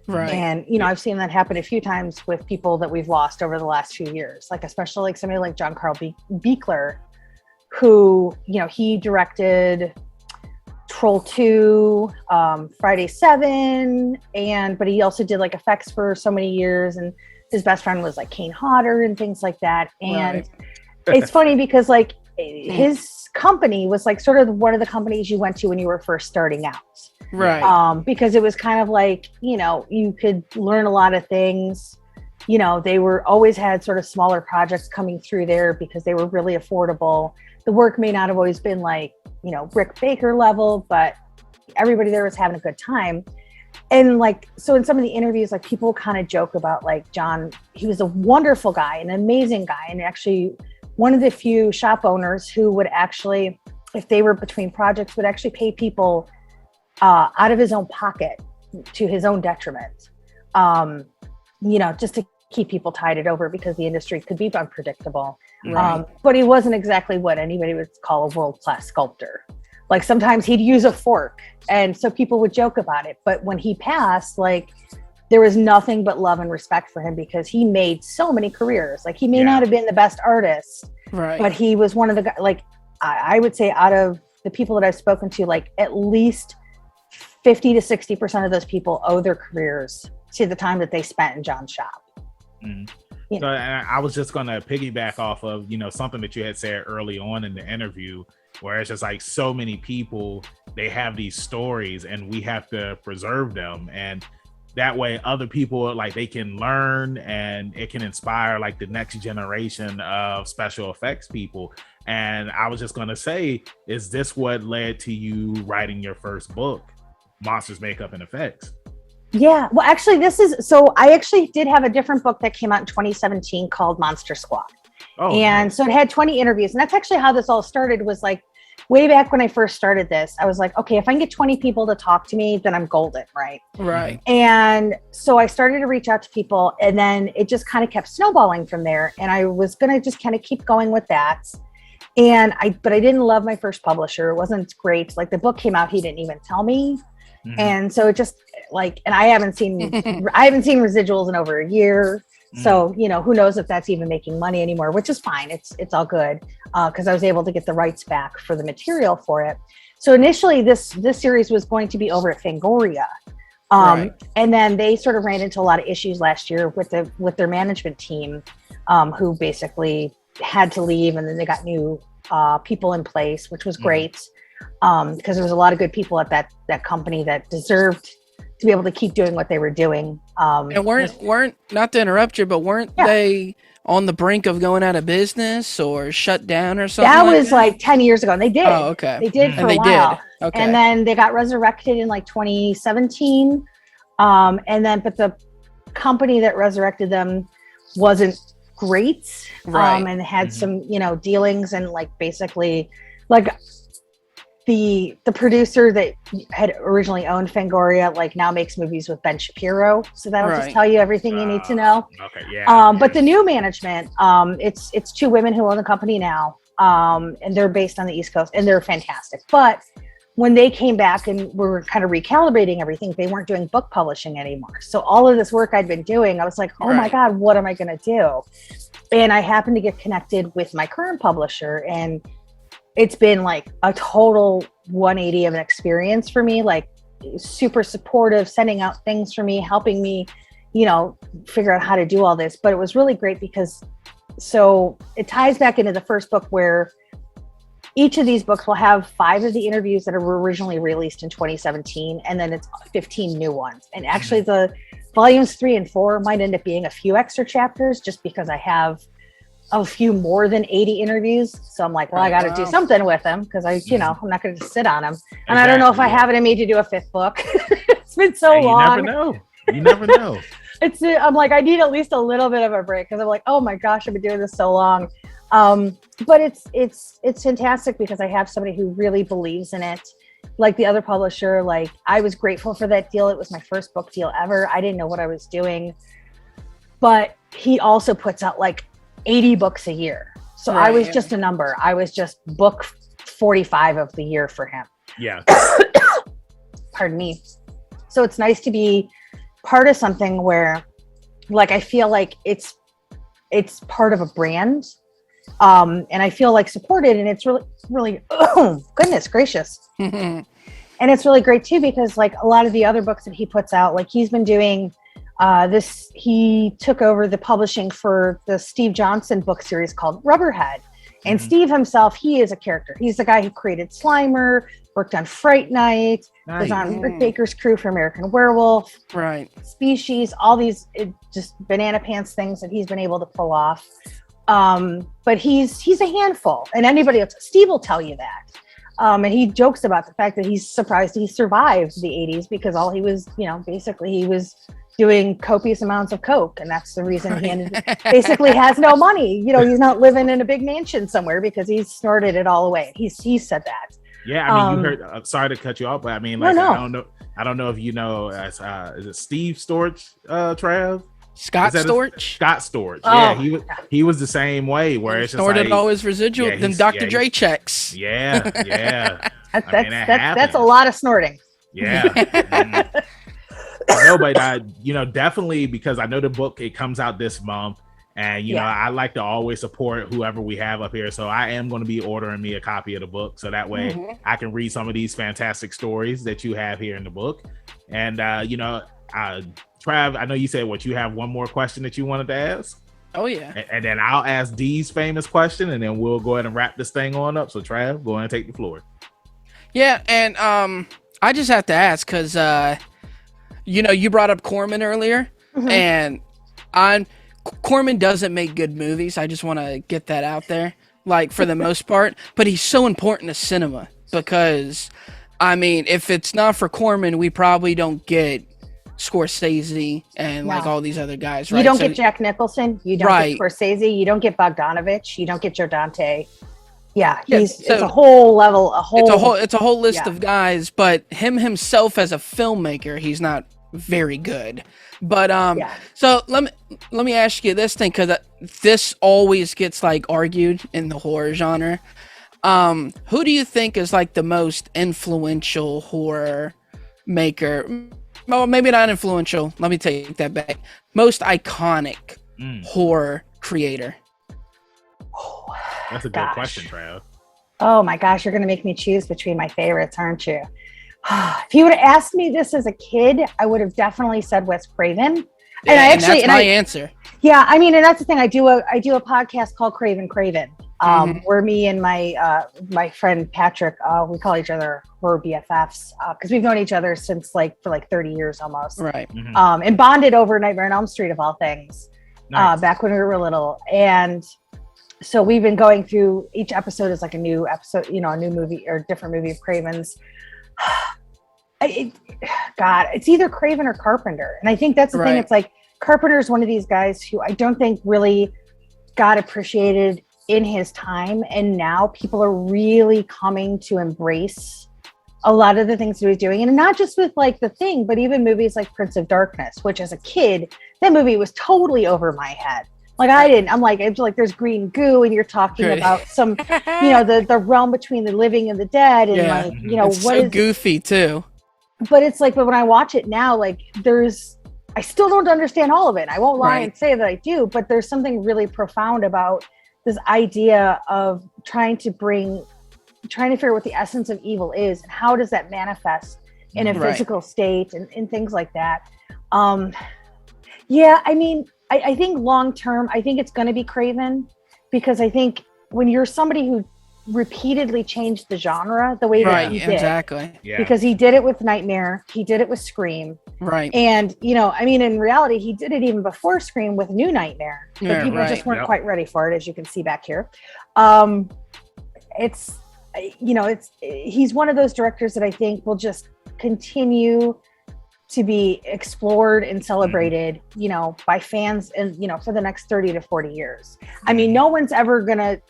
Right. And, I've seen that happen a few times with people that we've lost over the last few years, like especially like somebody like John Carl Buechler, who, he directed Troll 2, Friday 7, but he also did like effects for so many years, and his best friend was like Kane Hodder and things like that. And it's funny because like his company was like sort of one of the companies you went to when you were first starting out. Right. Because it was kind of like, you know, you could learn a lot of things. You know, they were always had sort of smaller projects coming through there because they were really affordable. The work may not have always been like, you know, Rick Baker level, but everybody there was having a good time. And like, so in some of the interviews, like people kind of joke about like John, he was a wonderful guy, an amazing guy. And actually one of the few shop owners who would actually, if they were between projects, would actually pay people out of his own pocket to his own detriment, you know, just to keep people tided over because the industry could be unpredictable. Right. But he wasn't exactly what anybody would call a world-class sculptor. Like sometimes he'd use a fork, and so people would joke about it. But when he passed, like there was nothing but love and respect for him because he made so many careers. Like he may not have been the best artist, right, but he was one of the guys. Like I would say out of the people that I've spoken to, like at least 50 to 60% of those people owe their careers to the time that they spent in John's shop. Mm. So I was just going to piggyback off of, you know, something that you had said early on in the interview, where it's just like so many people, they have these stories and we have to preserve them. And that way other people, like they can learn and it can inspire like the next generation of special effects people. And I was just going to say, is this what led to you writing your first book, Monsters, Makeup, and Effects? Yeah, well, actually, I actually did have a different book that came out in 2017 called Monster Squad. So it had 20 interviews. And that's actually how this all started, was like way back when I first started this. I was like, okay, if I can get 20 people to talk to me, then I'm golden, right? Right. And so I started to reach out to people, and then it just kind of kept snowballing from there. And I was going to just kind of keep going with that. But I didn't love my first publisher. It wasn't great. Like the book came out, he didn't even tell me. Mm-hmm. And so it just like, and I haven't seen residuals in over a year. Mm-hmm. So, you know, who knows if that's even making money anymore, which is fine. It's all good. Cause I was able to get the rights back for the material for it. So initially this series was going to be over at Fangoria. And then they sort of ran into a lot of issues last year with their management team, who basically had to leave. And then they got new people in place, which was great. Because there was a lot of good people at that company that deserved to be able to keep doing what they were doing. And weren't not to interrupt you, but weren't they on the brink of going out of business or shut down or something? That was like 10 years ago, and they did. Oh, okay. They did for a while. Okay. And then they got resurrected in like 2017. But the company that resurrected them wasn't great. And had some, you know, dealings, and like basically like the producer that had originally owned Fangoria, like now makes movies with Ben Shapiro. So that'll just tell you everything you need to know. Okay, yeah. But the new management, it's two women who own the company now, and they're based on the East Coast, and they're fantastic. But when they came back and were kind of recalibrating everything, they weren't doing book publishing anymore. So all of this work I'd been doing, I was like, oh my God, what am I going to do? And I happened to get connected with my current publisher, and it's been like a total 180 of an experience for me, like super supportive, sending out things for me, helping me, you know, figure out how to do all this. But it was really great because so it ties back into the first book, where each of these books will have 5 of the interviews that were originally released in 2017, and then it's 15 new ones. And actually the volumes 3 and 4 might end up being a few extra chapters, just because I have a few more than 80 interviews. So I'm like, well, I got to do something with them, because I'm not going to just sit on them. And I don't know if I have it in me to do a 5th book. It's been so long. You never know. I'm like, I need at least a little bit of a break, because I'm like, oh my gosh, I've been doing this so long. But it's fantastic because I have somebody who really believes in it. Like the other publisher, like I was grateful for that deal. It was my first book deal ever. I didn't know what I was doing, but he also puts out like 80 books a year. So I was just a number. I was just book 45 of the year for him. Yeah. Pardon me. So it's nice to be part of something where like I feel like it's part of a brand. And I feel like supported, and it's really, oh, goodness gracious. And it's really great too, because like a lot of the other books that he puts out, like he's been doing he took over the publishing for the Steve Johnson book series called Rubberhead. And Steve himself, he is a character. He's the guy who created Slimer, worked on Fright Night, was on Rick Baker's crew for American Werewolf, right? Species, all these just banana pants things that he's been able to pull off. But he's a handful, and anybody else, Steve will tell you that. And he jokes about the fact that he's surprised he survived the 80s because all he was, basically he was doing copious amounts of coke, and that's the reason he basically has no money. He's not living in a big mansion somewhere because he snorted it all away. He said that. Yeah, I mean, you heard. Sorry to cut you off, but I mean, like, no. I don't know if you know. Is it Steve Storch, Trav? Scott Storch. Scott Storch. Yeah, he was the same way. Where it's snorted just like, all his residual, them Dr. Dre checks. Yeah. That's a lot of snorting. Yeah. No, but definitely, because I know the book, it comes out this month, and I like to always support whoever we have up here. So I am going to be ordering me a copy of the book, so that way I can read some of these fantastic stories that you have here in the book. And Trav, I know you said you have one more question that you wanted to ask. Oh yeah. And then I'll ask Dee's famous question, and then we'll go ahead and wrap this thing on up. So Trav, go ahead and take the floor. Yeah, and I just have to ask because you brought up Corman earlier, and Corman doesn't make good movies. I just want to get that out there, like, for the most part. But he's so important to cinema because, I mean, if it's not for Corman, we probably don't get Scorsese and like all these other guys. Right? You don't get Jack Nicholson. You don't get Scorsese. You don't get Bogdanovich. You don't get Joe Dante. Yeah, it's a whole level. It's a whole list of guys. But him himself as a filmmaker, he's not very good. But so let me ask you this thing, because this always gets like argued in the horror genre. Who do you think is like the most influential horror maker? Well, maybe not influential. Let me take that back. Most iconic horror creator. That's a good question, Trav. Oh my gosh, you're going to make me choose between my favorites, aren't you? If you would have asked me this as a kid, I would have definitely said Wes Craven. And that's my answer. Yeah, I mean, and that's the thing. I do a podcast called Craven, where me and my friend Patrick, we call each other horror BFFs because we've known each other since for 30 years almost. Right. And bonded over Nightmare on Elm Street of all things. Nice. Back when we were little. And so we've been going through, each episode is like a new episode, a new movie or different movie of Craven's. It's either Craven or Carpenter. And I think that's the thing. It's like Carpenter is one of these guys who I don't think really got appreciated in his time. And now people are really coming to embrace a lot of the things he was doing. And not just with like The Thing, but even movies like Prince of Darkness, which as a kid, that movie was totally over my head. Like I'm like, it's like there's green goo and you're talking about some, the realm between the living and the dead. And it's so goofy too. But it's like, but when I watch it now, like I still don't understand all of it. I won't lie and say that I do, but there's something really profound about this idea of trying to figure out what the essence of evil is and how does that manifest in a physical state and things like that. I mean, I think long term, I think it's going to be Craven, because I think when you're somebody who repeatedly changed the genre the way that he did, exactly, because he did it with Nightmare, he did it with Scream, and I mean, in reality, he did it even before Scream with New Nightmare, but people just weren't quite ready for it, as you can see back here. He's one of those directors that I think will just continue to be explored and celebrated, by fans and, for the next 30 to 40 years. I mean, no one's ever gonna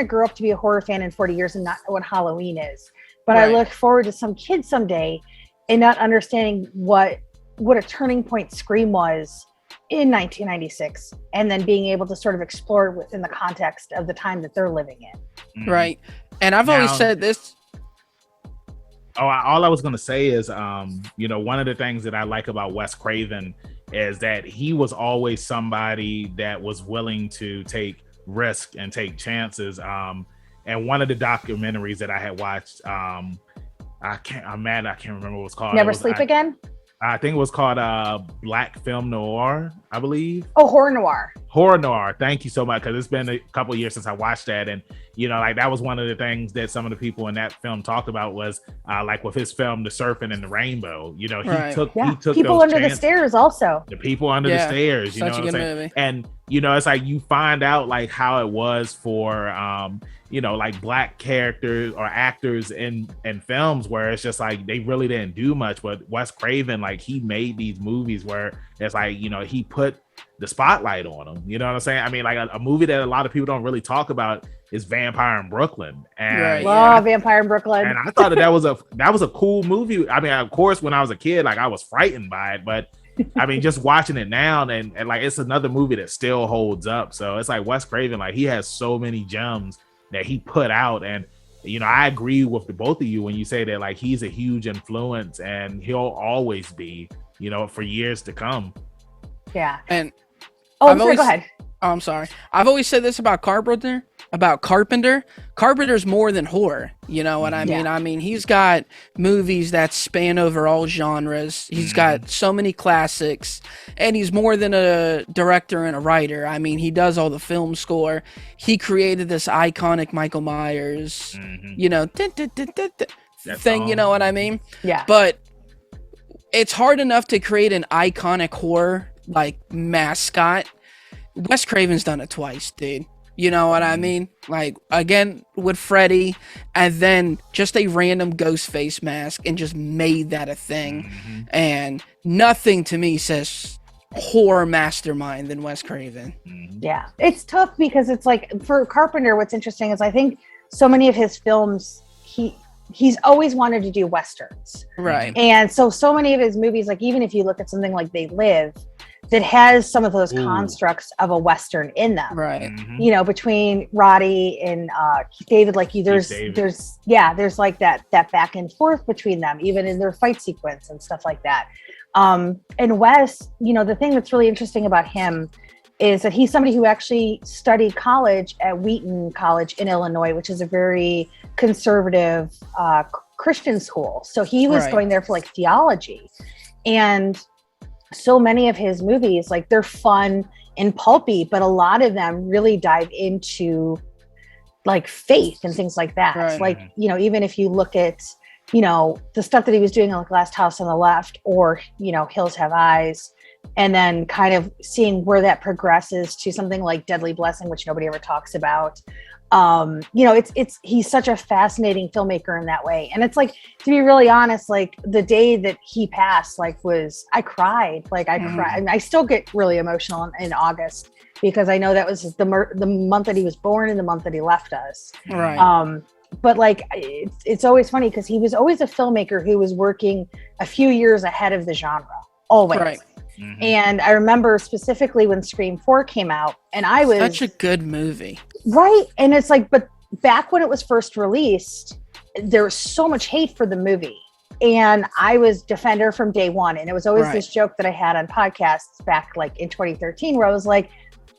grow up to be a horror fan in 40 years and not know what Halloween is. But I look forward to some kid someday and not understanding what a turning point Scream was in 1996, and then being able to sort of explore it within the context of the time that they're living in. Right. And I've always said this. All I was going to say is, one of the things that I like about Wes Craven is that he was always somebody that was willing to take risk and take chances. And one of the documentaries that I had watched, I'm mad. I can't remember what it's called. Never Sleep Again. I think it was called Black Film Noir, I believe. Oh, Horror Noir. Horror Noir. Thank you so much, because it's been a couple of years since I watched that, and like that was one of the things that some of the people in that film talked about was like with his film, The Serpent and the Rainbow. He took People those Under chances. the Stairs also. The People Under the Stairs. You know what I'm saying? Movie. And it's like you find out like how it was for like black characters or actors in films where it's just like they really didn't do much, but Wes Craven, like he made these movies where it's like he put the spotlight on them. You know what I'm saying? I mean, like a movie that a lot of people don't really talk about is Vampire in Brooklyn. And love Vampire in Brooklyn. And I thought that was a cool movie. I mean, of course, when I was a kid, like I was frightened by it, but I mean, just watching it now and like it's another movie that still holds up. So it's like Wes Craven, like he has so many gems that he put out. And I agree with the both of you when you say that like he's a huge influence and he'll always be, for years to come. Yeah. And go ahead. Oh, I'm sorry. I've always said this about Carpenter. Carpenter's more than horror. You know what I mean? I mean, he's got movies that span over all genres. He's got so many classics, and he's more than a director and a writer. I mean, he does all the film score. He created this iconic Michael Myers, thing. You know what I mean? Yeah. But it's hard enough to create an iconic horror like mascot. Wes Craven's done it twice, dude. You know what I mean? Like, again, with Freddy, and then just a random ghost face mask, and just made that a thing. And nothing to me says horror mastermind than Wes Craven. Yeah. It's tough because it's like, for Carpenter, what's interesting is I think so many of his films, he's always wanted to do Westerns. Right. And so many of his movies, like even if you look at something like They Live, that has some of those constructs of a Western in them. Right. Between Roddy and David, like there's like that back and forth between them, even in their fight sequence and stuff like that. And Wes, the thing that's really interesting about him is that he's somebody who actually studied college at Wheaton College in Illinois, which is a very conservative Christian school. So he was going there for like theology. And so many of his movies, like they're fun and pulpy, but a lot of them really dive into like faith and things like that. Right. Like, even if you look at, the stuff that he was doing on like Last House on the Left or, Hills Have Eyes, and then kind of seeing where that progresses to something like Deadly Blessing, which nobody ever talks about. He's such a fascinating filmmaker in that way. And it's like, to be really honest, like the day that he passed, like I cried, cried. And I still get really emotional in August because I know that was the month that he was born and the month that he left us. Right. But like, it's always funny because he was always a filmmaker who was working a few years ahead of the genre, always. Right. And I remember specifically when Scream 4 came out, and I was such a good movie. Right. And it's like, but back when it was first released, there was so much hate for the movie. And I was defender from day one. And it was always this joke that I had on podcasts back like in 2013, where I was like,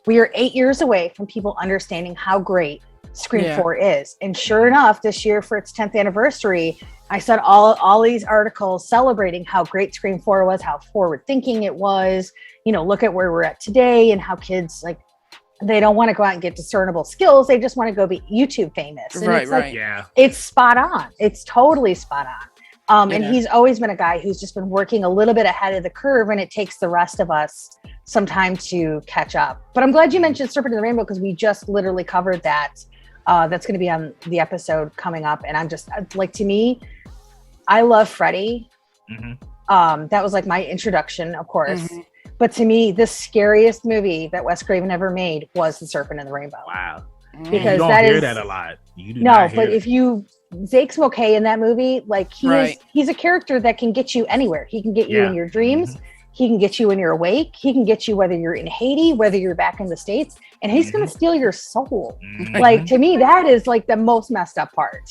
we are 8 years away from people understanding how great Scream 4 is. And sure enough, this year for its 10th anniversary, I said all these articles celebrating how great Scream 4 was, how forward thinking it was, look at where we're at today and how kids, like, they don't want to go out and get discernible skills. They just want to go be YouTube famous. And it's like, it's spot on. It's totally spot on. And he's always been a guy who's just been working a little bit ahead of the curve, and it takes the rest of us some time to catch up. But I'm glad you mentioned Serpent in the Rainbow, because we just literally covered that. That's going to be on the episode coming up. And I'm just like, to me, I love Freddy. That was like my introduction, of course. But to me, the scariest movie that Wes Craven ever made was The Serpent and the Rainbow. Wow. Because you don't hear that a lot. You do not hear if Zake's okay in that movie, like he's a character that can get you anywhere. He can get you in your dreams. He can get you when you're awake. He can get you whether you're in Haiti, whether you're back in the States, and he's going to steal your soul. Like, to me, that is like the most messed up part.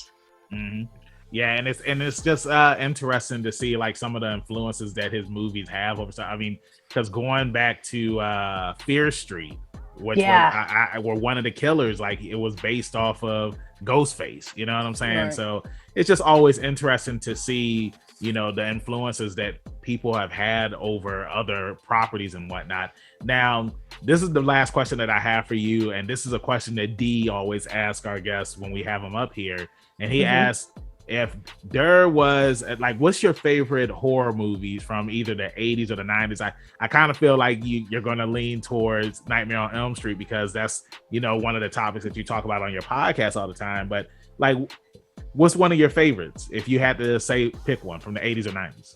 Yeah, and it's just interesting to see like some of the influences that his movies have over time. I mean, because going back to Fear Street, which were one of the killers. Like it was based off of Ghostface. You know what I'm saying? Right. So it's just always interesting to see, you know, the influences that people have had over other properties and whatnot. Now, this is the last question that I have for you, and this is a question that D always asks our guests when we have them up here, and he asks if there was like, what's your favorite horror movies from either the 80s or the 90s? I kind of feel like you're going to lean towards Nightmare on Elm Street because that's, you know, one of the topics that you talk about on your podcast all the time. But like, what's one of your favorites if you had to say pick one from the 80s or 90s?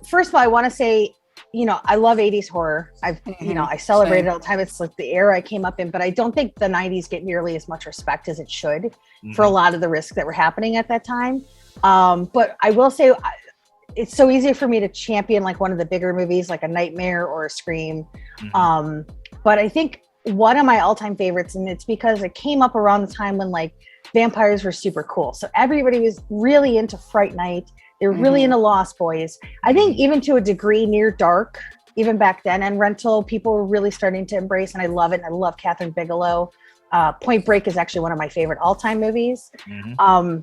First of all, I want to say, I love 80s horror. I celebrate it all the time. It's like the era I came up in, but I don't think the 90s get nearly as much respect as it should for a lot of the risks that were happening at that time. But I will say it's so easy for me to champion like one of the bigger movies, like a Nightmare or a Scream. But I think one of my all-time favorites, and it's because it came up around the time when like vampires were super cool. So everybody was really into Fright Night. They were really into Lost Boys. I think even to a degree Near Dark, even back then, and Rental, people were really starting to embrace, and I love it. And I love Catherine Bigelow. Point Break is actually one of my favorite all-time movies. But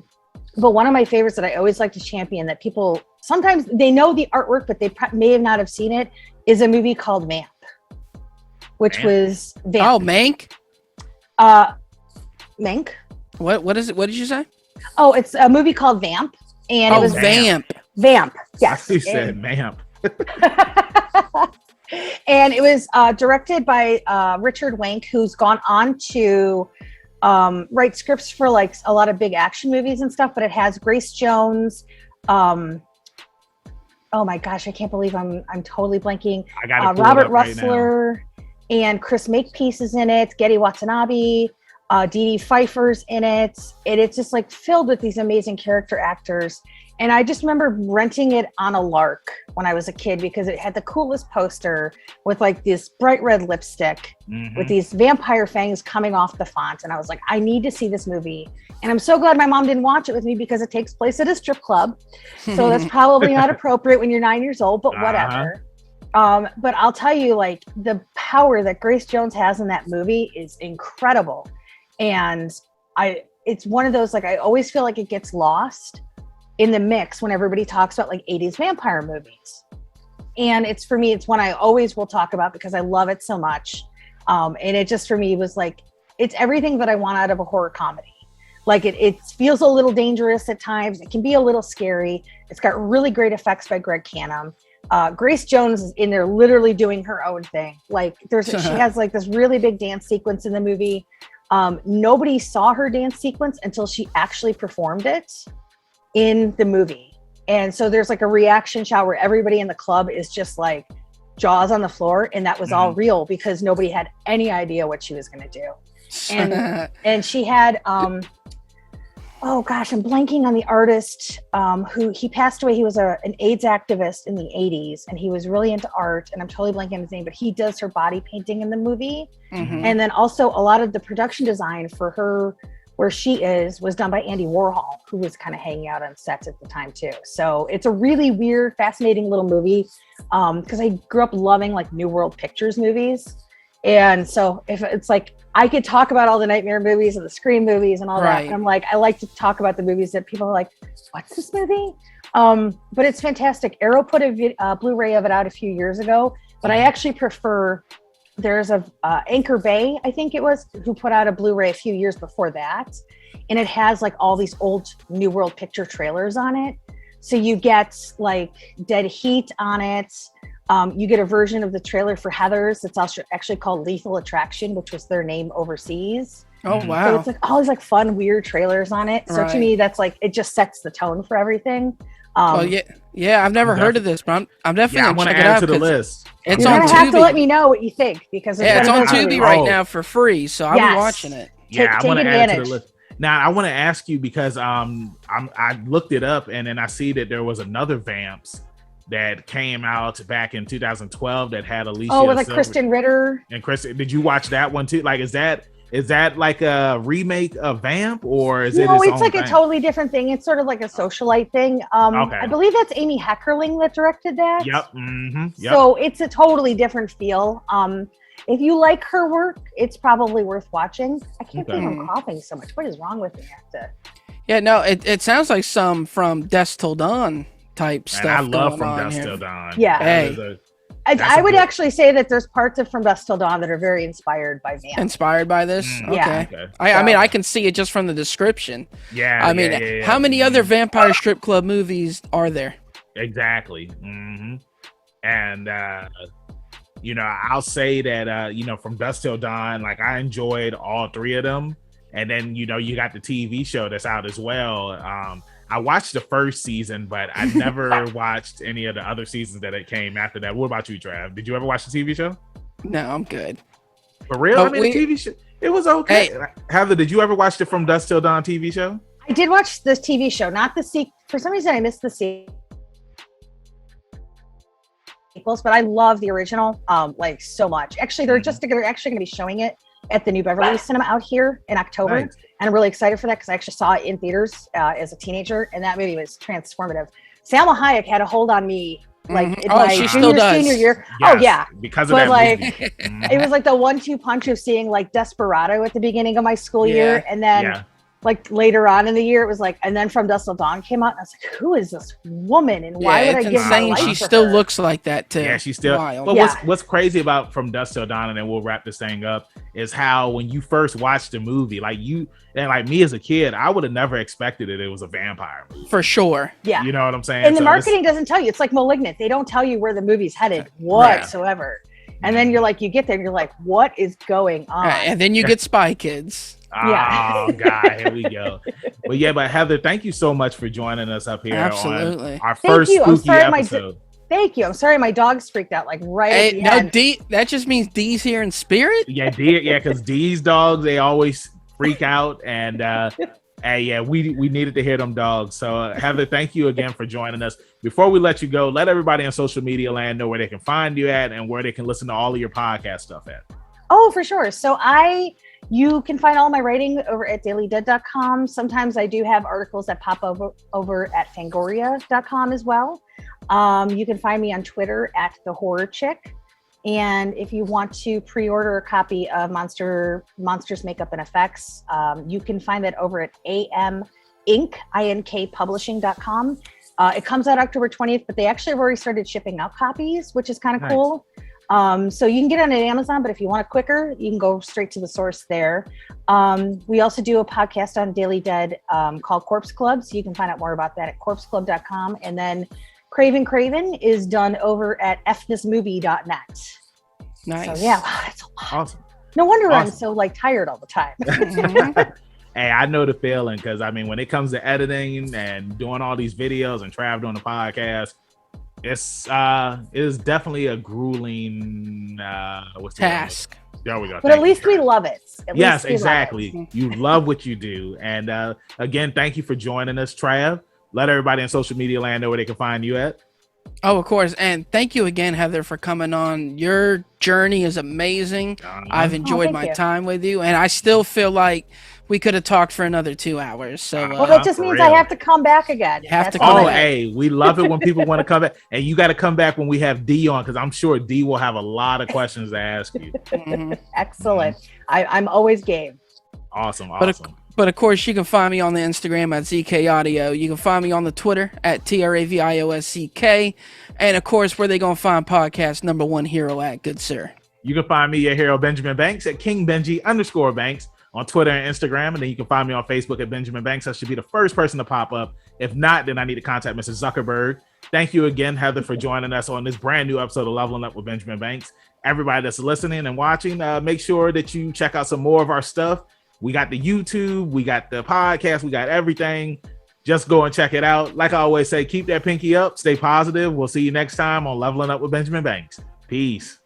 one of my favorites that I always like to champion that people, sometimes they know the artwork, but they may have not have seen it, is a movie called Vamp, which was Vamp. Oh, Mank? Mank? What is it? What did you say? Oh, it's a movie called Vamp. And it was Vamp. Vamp, yes. You said Vamp. And it was directed by Richard Wank, who's gone on to write scripts for like a lot of big action movies and stuff, but it has Grace Jones. Oh my gosh, I can't believe I'm totally blanking. Robert Russler and Chris Makepeace is in it. Getty Watanabe. Dee Dee Pfeiffer's in it, and it's just like filled with these amazing character actors. And I just remember renting it on a lark when I was a kid because it had the coolest poster with like this bright red lipstick with these vampire fangs coming off the font. And I was like, I need to see this movie. And I'm so glad my mom didn't watch it with me because it takes place at a strip club. So that's probably not appropriate when you're 9 years old, but whatever. But I'll tell you, like, the power that Grace Jones has in that movie is incredible. And it's one of those, like, I always feel like it gets lost in the mix when everybody talks about like 80s vampire movies. And it's, for me, it's one I always will talk about because I love it so much. And it just, for me, was like, it's everything that I want out of a horror comedy. Like it feels a little dangerous at times. It can be a little scary. It's got really great effects by Greg Canham. Grace Jones is in there literally doing her own thing. Like she has like this really big dance sequence in the movie. Nobody saw her dance sequence until she actually performed it in the movie. And so there's like a reaction shot where everybody in the club is just like jaws on the floor. And that was all real because nobody had any idea what she was going to do. And she had, oh gosh, I'm blanking on the artist who he passed away. He was an AIDS activist in the 80s and he was really into art, and I'm totally blanking on his name, but he does her body painting in the movie. And then also a lot of the production design for her, where she was done by Andy Warhol, who was kind of hanging out on sets at the time too. So it's a really weird, fascinating little movie because I grew up loving like New World Pictures movies. And so if it's like, I could talk about all the Nightmare movies and the Scream movies and all that. And I'm like, I like to talk about the movies that people are like, what's this movie? But it's fantastic. Arrow put a Blu-ray of it out a few years ago, but I actually prefer, there's Anchor Bay, I think it was, who put out a Blu-ray a few years before that. And it has like all these old New World Picture trailers on it. So you get like Dead Heat on it. You get a version of the trailer for Heather's. It's also actually called Lethal Attraction, which was their name overseas. Oh, wow. So it's like all these like fun, weird trailers on it. So to me, that's like, it just sets the tone for everything. Well, yeah, I've never heard of this, but I'm definitely going to add it to the list. You're going to have to let me know what you think because it's on Tubi right now for free, so I'll be watching it. Yeah, I want to add it to the list. Now, I want to ask you because I looked it up and then I see that there was another Vamps that came out back in 2012 that had Alicia. Oh, with like Kristen Ritter. And Kristen, did you watch that one too? Like, is that Is that like a remake of Vamp, or is it? No, its it's own like thing? a totally different thing. It's sort of like a socialite thing. Okay. I believe that's Amy Heckerling that directed that. Yep. Mm-hmm. Yep. So it's a totally different feel. If you like her work, it's probably worth watching. I can't believe I'm coughing so much. What is wrong with me? Yeah, no, it sounds like some from Dusk Till Dawn type stuff. I love going From on Dusk here. Till Dawn. Yeah. Hey. I would actually say that there's parts of From Dusk Till Dawn that are very inspired by Vamp. Inspired by this? Okay. Yeah. Okay. I mean, I can see it just from the description. Yeah. I mean, how many other vampire strip club movies are there? Exactly. Mm-hmm. And I'll say that From Dusk Till Dawn, like I enjoyed all three of them. And then you got the TV show that's out as well. I watched the first season, but I never watched any of the other seasons that it came after that. What about you, Trav? Did you ever watch the TV show? No, I'm good. For real? But the TV show, it was okay. Hey. Heather, did you ever watch the From Dusk Till Dawn TV show? I did watch this TV show, not the sequel. For some reason, I missed the sequels, but I love the original like so much. Actually, they're actually going to be showing it at the New Beverly Cinema out here in October. Nice. And I'm really excited for that because I actually saw it in theaters as a teenager, and that movie was transformative. Salma Hayek had a hold on me like in my senior year. Yes, oh yeah, because of but that movie. It was like the 1-2 punch of seeing like Desperado at the beginning of my school year, and then like later on in the year, it was like, and then From Dusk Till Dawn came out, and I was like, who is this woman, and why would I give my life She for still her? looks like that too. Yeah, she's still. Wild. But what's crazy about From Dusk Till Dawn, and then we'll wrap this thing up, is how when you first watched the movie, like you and like me as a kid, I would have never expected it was a vampire movie. For sure. Yeah. You know what I'm saying? And the marketing doesn't tell you. It's like Malignant. They don't tell you where the movie's headed whatsoever. And then you get there and you're like, what is going on? And then you get Spy Kids. Oh God, here we go. But Heather, thank you so much for joining us up here Absolutely. on our first spooky episode. Thank you. I'm sorry my dog's freaked out at the end. D, that just means D's here in spirit? Yeah, because D's dogs, they always freak out, and we needed to hear them dogs. So Heather, thank you again for joining us. Before we let you go, let everybody on social media land know where they can find you at and where they can listen to all of your podcast stuff at. Oh, for sure. So you can find all my writing over at dailydead.com. Sometimes I do have articles that pop over at fangoria.com as well. You can find me on Twitter at the Horror Chick. And if you want to pre-order a copy of Monsters Makeup and Effects, you can find that over at inkpublishing.com. It comes out October 20th, but they actually have already started shipping out copies, which is kind of cool. So you can get it on Amazon, but if you want it quicker, you can go straight to the source there. We also do a podcast on Daily Dead called Corpse Club. So you can find out more about that at corpseclub.com. And then Craven is done over at fthismovie.net. Nice. So yeah, wow, that's a lot. Awesome. No wonder I'm so tired all the time. Hey, I know the feeling, because I mean, when it comes to editing and doing all these videos and Trav doing the podcast, it is definitely a grueling task. There we go. But at least we love it. Yes, exactly. You love what you do. And again, thank you for joining us, Trav. Let everybody in social media land know where they can find you at. Oh, of course. And thank you again, Heather, for coming on. Your journey is amazing. I've enjoyed my time with you. And I still feel like we could have talked for another 2 hours. So well, that just means I have to come back again. Hey, we love it when people want to come back. And you got to come back when we have D on, because I'm sure D will have a lot of questions to ask you. Excellent. I'm always game. Awesome. But of course, you can find me on the Instagram at ZK Audio. You can find me on the Twitter at TRAVIOSCK. And of course, where they going to find podcast #1 hero at, good sir? You can find me, your hero, Benjamin Banks, at KingBenji_Banks on Twitter and Instagram. And then you can find me on Facebook at Benjamin Banks. I should be the first person to pop up. If not, then I need to contact Mr. Zuckerberg. Thank you again, Heather, for joining us on this brand new episode of Leveling Up with Benjamin Banks. Everybody that's listening and watching, make sure that you check out some more of our stuff. We got the YouTube, we got the podcast, we got everything. Just go and check it out. Like I always say, keep that pinky up, stay positive. We'll see you next time on Leveling Up with Benjamin Banks. Peace.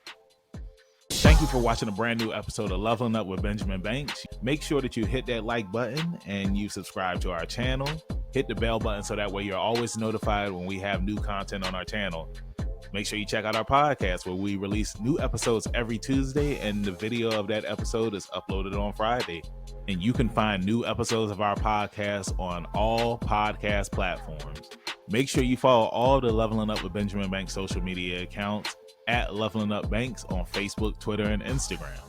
Thank you for watching a brand new episode of Leveling Up with Benjamin Banks. Make sure that you hit that like button and you subscribe to our channel. Hit the bell button so that way you're always notified when we have new content on our channel. Make sure you check out our podcast where we release new episodes every Tuesday, and the video of that episode is uploaded on Friday. And you can find new episodes of our podcast on all podcast platforms. Make sure you follow all the Leveling Up with Benjamin Banks social media accounts at Leveling Up Banks on Facebook, Twitter, and Instagram.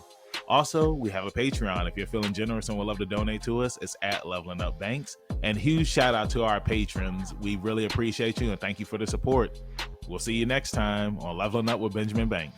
Also, we have a Patreon. If you're feeling generous and would love to donate to us, it's at Leveling Up Banks. And huge shout out to our patrons. We really appreciate you and thank you for the support. We'll see you next time on Leveling Up with Benjamin Banks.